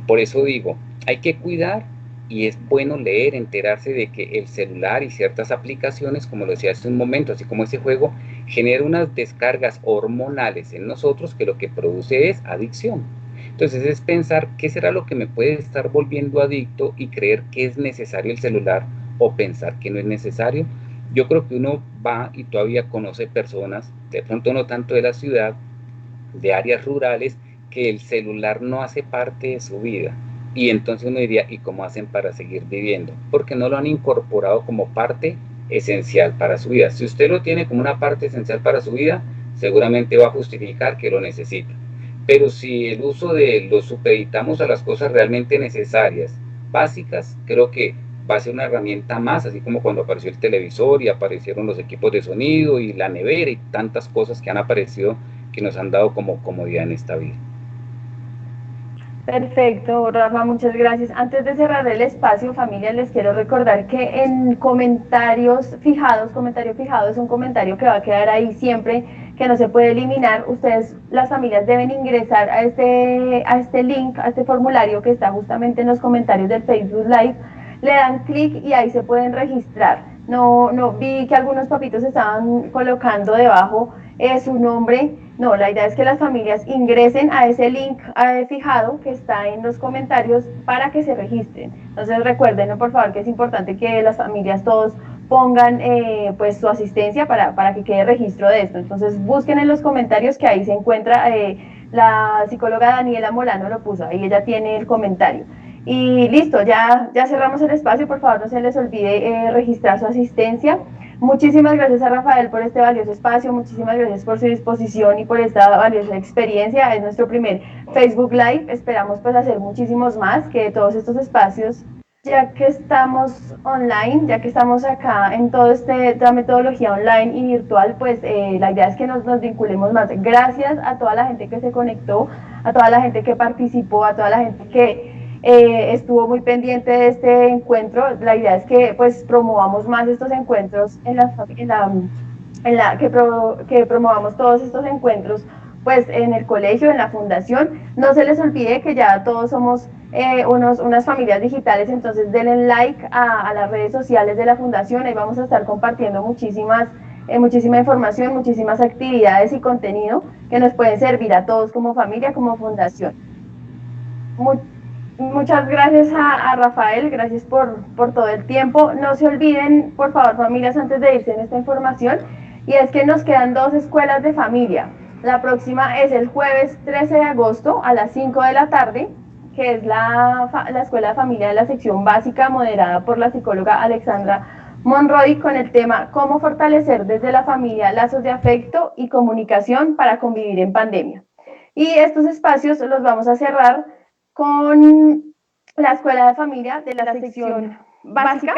Por eso digo, hay que cuidar y es bueno leer, enterarse de que el celular y ciertas aplicaciones, como lo decía hace un momento, así como ese juego, genera unas descargas hormonales en nosotros que lo que produce es adicción. Entonces es pensar qué será lo que me puede estar volviendo adicto y creer que es necesario el celular o pensar que no es necesario. Yo creo que uno va y todavía conoce personas, de pronto no tanto de la ciudad, de áreas rurales, que el celular no hace parte de su vida. Y entonces uno diría, ¿y cómo hacen para seguir viviendo? Porque no lo han incorporado como parte esencial para su vida. Si usted lo tiene como una parte esencial para su vida, seguramente va a justificar que lo necesita. Pero si el uso de lo supeditamos a las cosas realmente necesarias, básicas, creo que va a ser una herramienta más, así como cuando apareció el televisor y aparecieron los equipos de sonido y la nevera y tantas cosas que han aparecido que nos han dado como comodidad en esta vida. Perfecto, Rafa, muchas gracias. Antes de cerrar el espacio, familia, les quiero recordar que en comentario fijado es un comentario que va a quedar ahí siempre, que no se puede eliminar. Ustedes, las familias, deben ingresar a este link, a este formulario que está justamente en los comentarios del Facebook Live, le dan clic y ahí se pueden registrar. No vi que algunos papitos estaban colocando debajo su nombre. No, la idea es que las familias ingresen a ese link fijado que está en los comentarios para que se registren. Entonces recuerden, por favor, que es importante que las familias todos pongan pues su asistencia para que quede registro de esto. Entonces busquen en los comentarios que ahí se encuentra, la psicóloga Daniela Molano lo puso, ahí ella tiene el comentario. Y listo, ya cerramos el espacio, por favor no se les olvide registrar su asistencia. Muchísimas gracias a Rafael por este valioso espacio, muchísimas gracias por su disposición y por esta valiosa experiencia. Es nuestro primer Facebook Live, esperamos pues hacer muchísimos más, que todos estos espacios, ya que estamos online, ya que estamos acá en toda esta metodología online y virtual, pues la idea es que nos vinculemos más. Gracias a toda la gente que se conectó, a toda la gente que participó, a toda la gente que estuvo muy pendiente de este encuentro. La idea es que pues promovamos más estos encuentros que promovamos todos estos encuentros pues en el colegio, en la fundación. No se les olvide que ya todos somos unas familias digitales, entonces denle like a las redes sociales de la fundación, ahí vamos a estar compartiendo muchísimas muchísima información, muchísimas actividades y contenido que nos pueden servir a todos como familia, como fundación. Muchas gracias a Rafael, gracias por todo el tiempo. No se olviden, por favor, familias, antes de irse en esta información, y es que nos quedan 2 escuelas de familia. La próxima es el jueves 13 de agosto a las 5 de la tarde, que es la escuela de familia de la sección básica, moderada por la psicóloga Alexandra Monroy, con el tema cómo fortalecer desde la familia lazos de afecto y comunicación para convivir en pandemia. Y estos espacios los vamos a cerrar con la escuela de familia de la sección básica,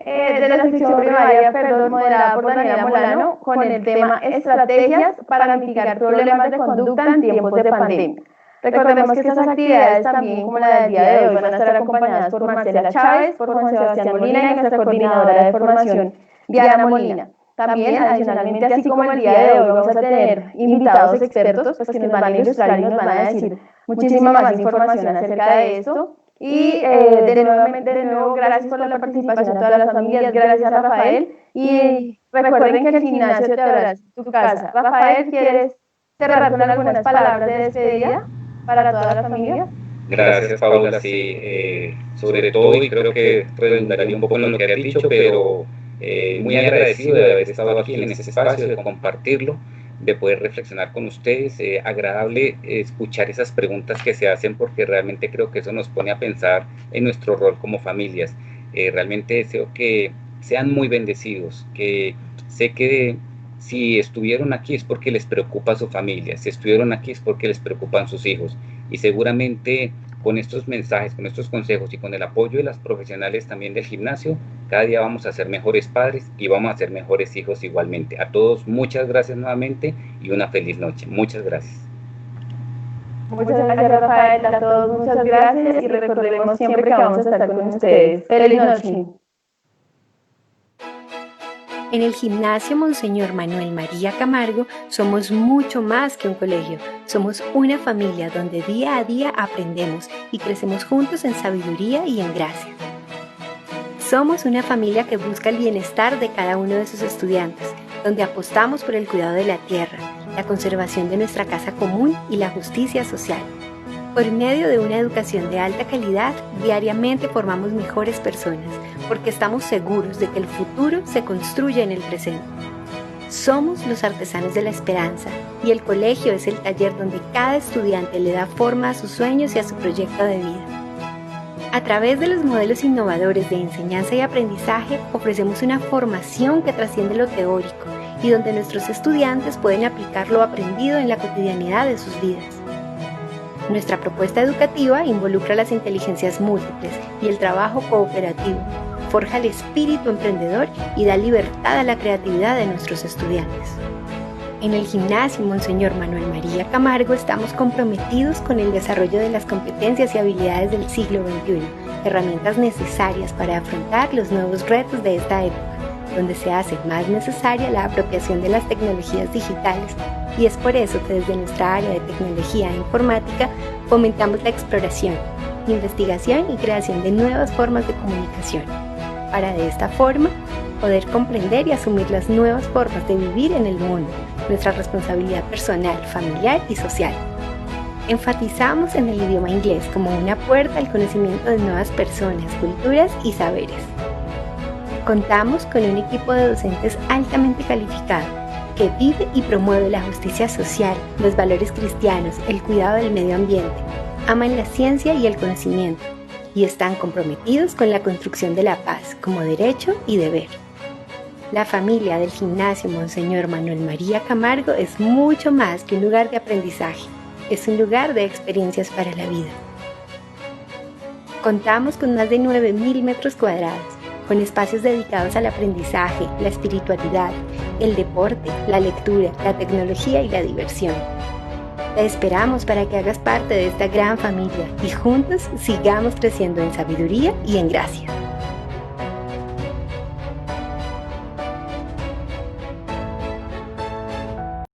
de la sección primaria, moderada por Daniela Molano, con el tema estrategias para mitigar problemas de conducta en tiempos de pandemia. Recordemos que estas actividades también, como la del día de hoy, van a estar acompañadas por Marcela Chávez, por Juan Sebastián Molina y nuestra coordinadora de formación, Diana Molina. También, adicionalmente, así como el día de hoy, vamos a tener invitados expertos pues, que nos van a ilustrar y nos van a decir muchísima más información acerca de esto. Y de nuevo, gracias por la participación a todas las familias, gracias a Rafael. Y recuerden que el gimnasio te abraza tu casa. Rafael, ¿quieres cerrar con algunas palabras de despedida para toda la familia? Gracias, Paula. Sí, sobre todo, y creo que redundaría un poco en lo que has dicho, pero muy agradecido de haber estado aquí en este espacio, de compartirlo, de poder reflexionar con ustedes. Agradable escuchar esas preguntas que se hacen, porque realmente creo que eso nos pone a pensar en nuestro rol como familias. Realmente deseo que sean muy bendecidos, que sé que si estuvieron aquí es porque les preocupa su familia, si estuvieron aquí es porque les preocupan sus hijos, y seguramente con estos mensajes, con estos consejos y con el apoyo de las profesionales también del gimnasio, cada día vamos a ser mejores padres y vamos a ser mejores hijos igualmente. A todos, muchas gracias nuevamente y una feliz noche. Muchas gracias. Muchas gracias, Rafael. A todos, muchas gracias, y recordemos siempre que vamos a estar con ustedes. Feliz noche. En el Gimnasio Monseñor Manuel María Camargo somos mucho más que un colegio. Somos una familia donde día a día aprendemos y crecemos juntos en sabiduría y en gracia. Somos una familia que busca el bienestar de cada uno de sus estudiantes, donde apostamos por el cuidado de la tierra, la conservación de nuestra casa común y la justicia social. Por medio de una educación de alta calidad, diariamente formamos mejores personas, porque estamos seguros de que el futuro se construye en el presente. Somos los artesanos de la esperanza, y el colegio es el taller donde cada estudiante le da forma a sus sueños y a su proyecto de vida. A través de los modelos innovadores de enseñanza y aprendizaje, ofrecemos una formación que trasciende lo teórico y donde nuestros estudiantes pueden aplicar lo aprendido en la cotidianidad de sus vidas. Nuestra propuesta educativa involucra las inteligencias múltiples y el trabajo cooperativo, forja el espíritu emprendedor y da libertad a la creatividad de nuestros estudiantes. En el Gimnasio Monseñor Manuel María Camargo estamos comprometidos con el desarrollo de las competencias y habilidades del siglo XXI, herramientas necesarias para afrontar los nuevos retos de esta época, donde se hace más necesaria la apropiación de las tecnologías digitales, y es por eso que desde nuestra área de tecnología e informática fomentamos la exploración, investigación y creación de nuevas formas de comunicación, para de esta forma poder comprender y asumir las nuevas formas de vivir en el mundo, nuestra responsabilidad personal, familiar y social. Enfatizamos en el idioma inglés como una puerta al conocimiento de nuevas personas, culturas y saberes. Contamos con un equipo de docentes altamente calificado que vive y promueve la justicia social, los valores cristianos, el cuidado del medio ambiente, aman la ciencia y el conocimiento y están comprometidos con la construcción de la paz como derecho y deber. La familia del Gimnasio Monseñor Manuel María Camargo es mucho más que un lugar de aprendizaje, es un lugar de experiencias para la vida. Contamos con más de 9.000 metros cuadrados, con espacios dedicados al aprendizaje, la espiritualidad, el deporte, la lectura, la tecnología y la diversión. Te esperamos para que hagas parte de esta gran familia y juntos sigamos creciendo en sabiduría y en gracia.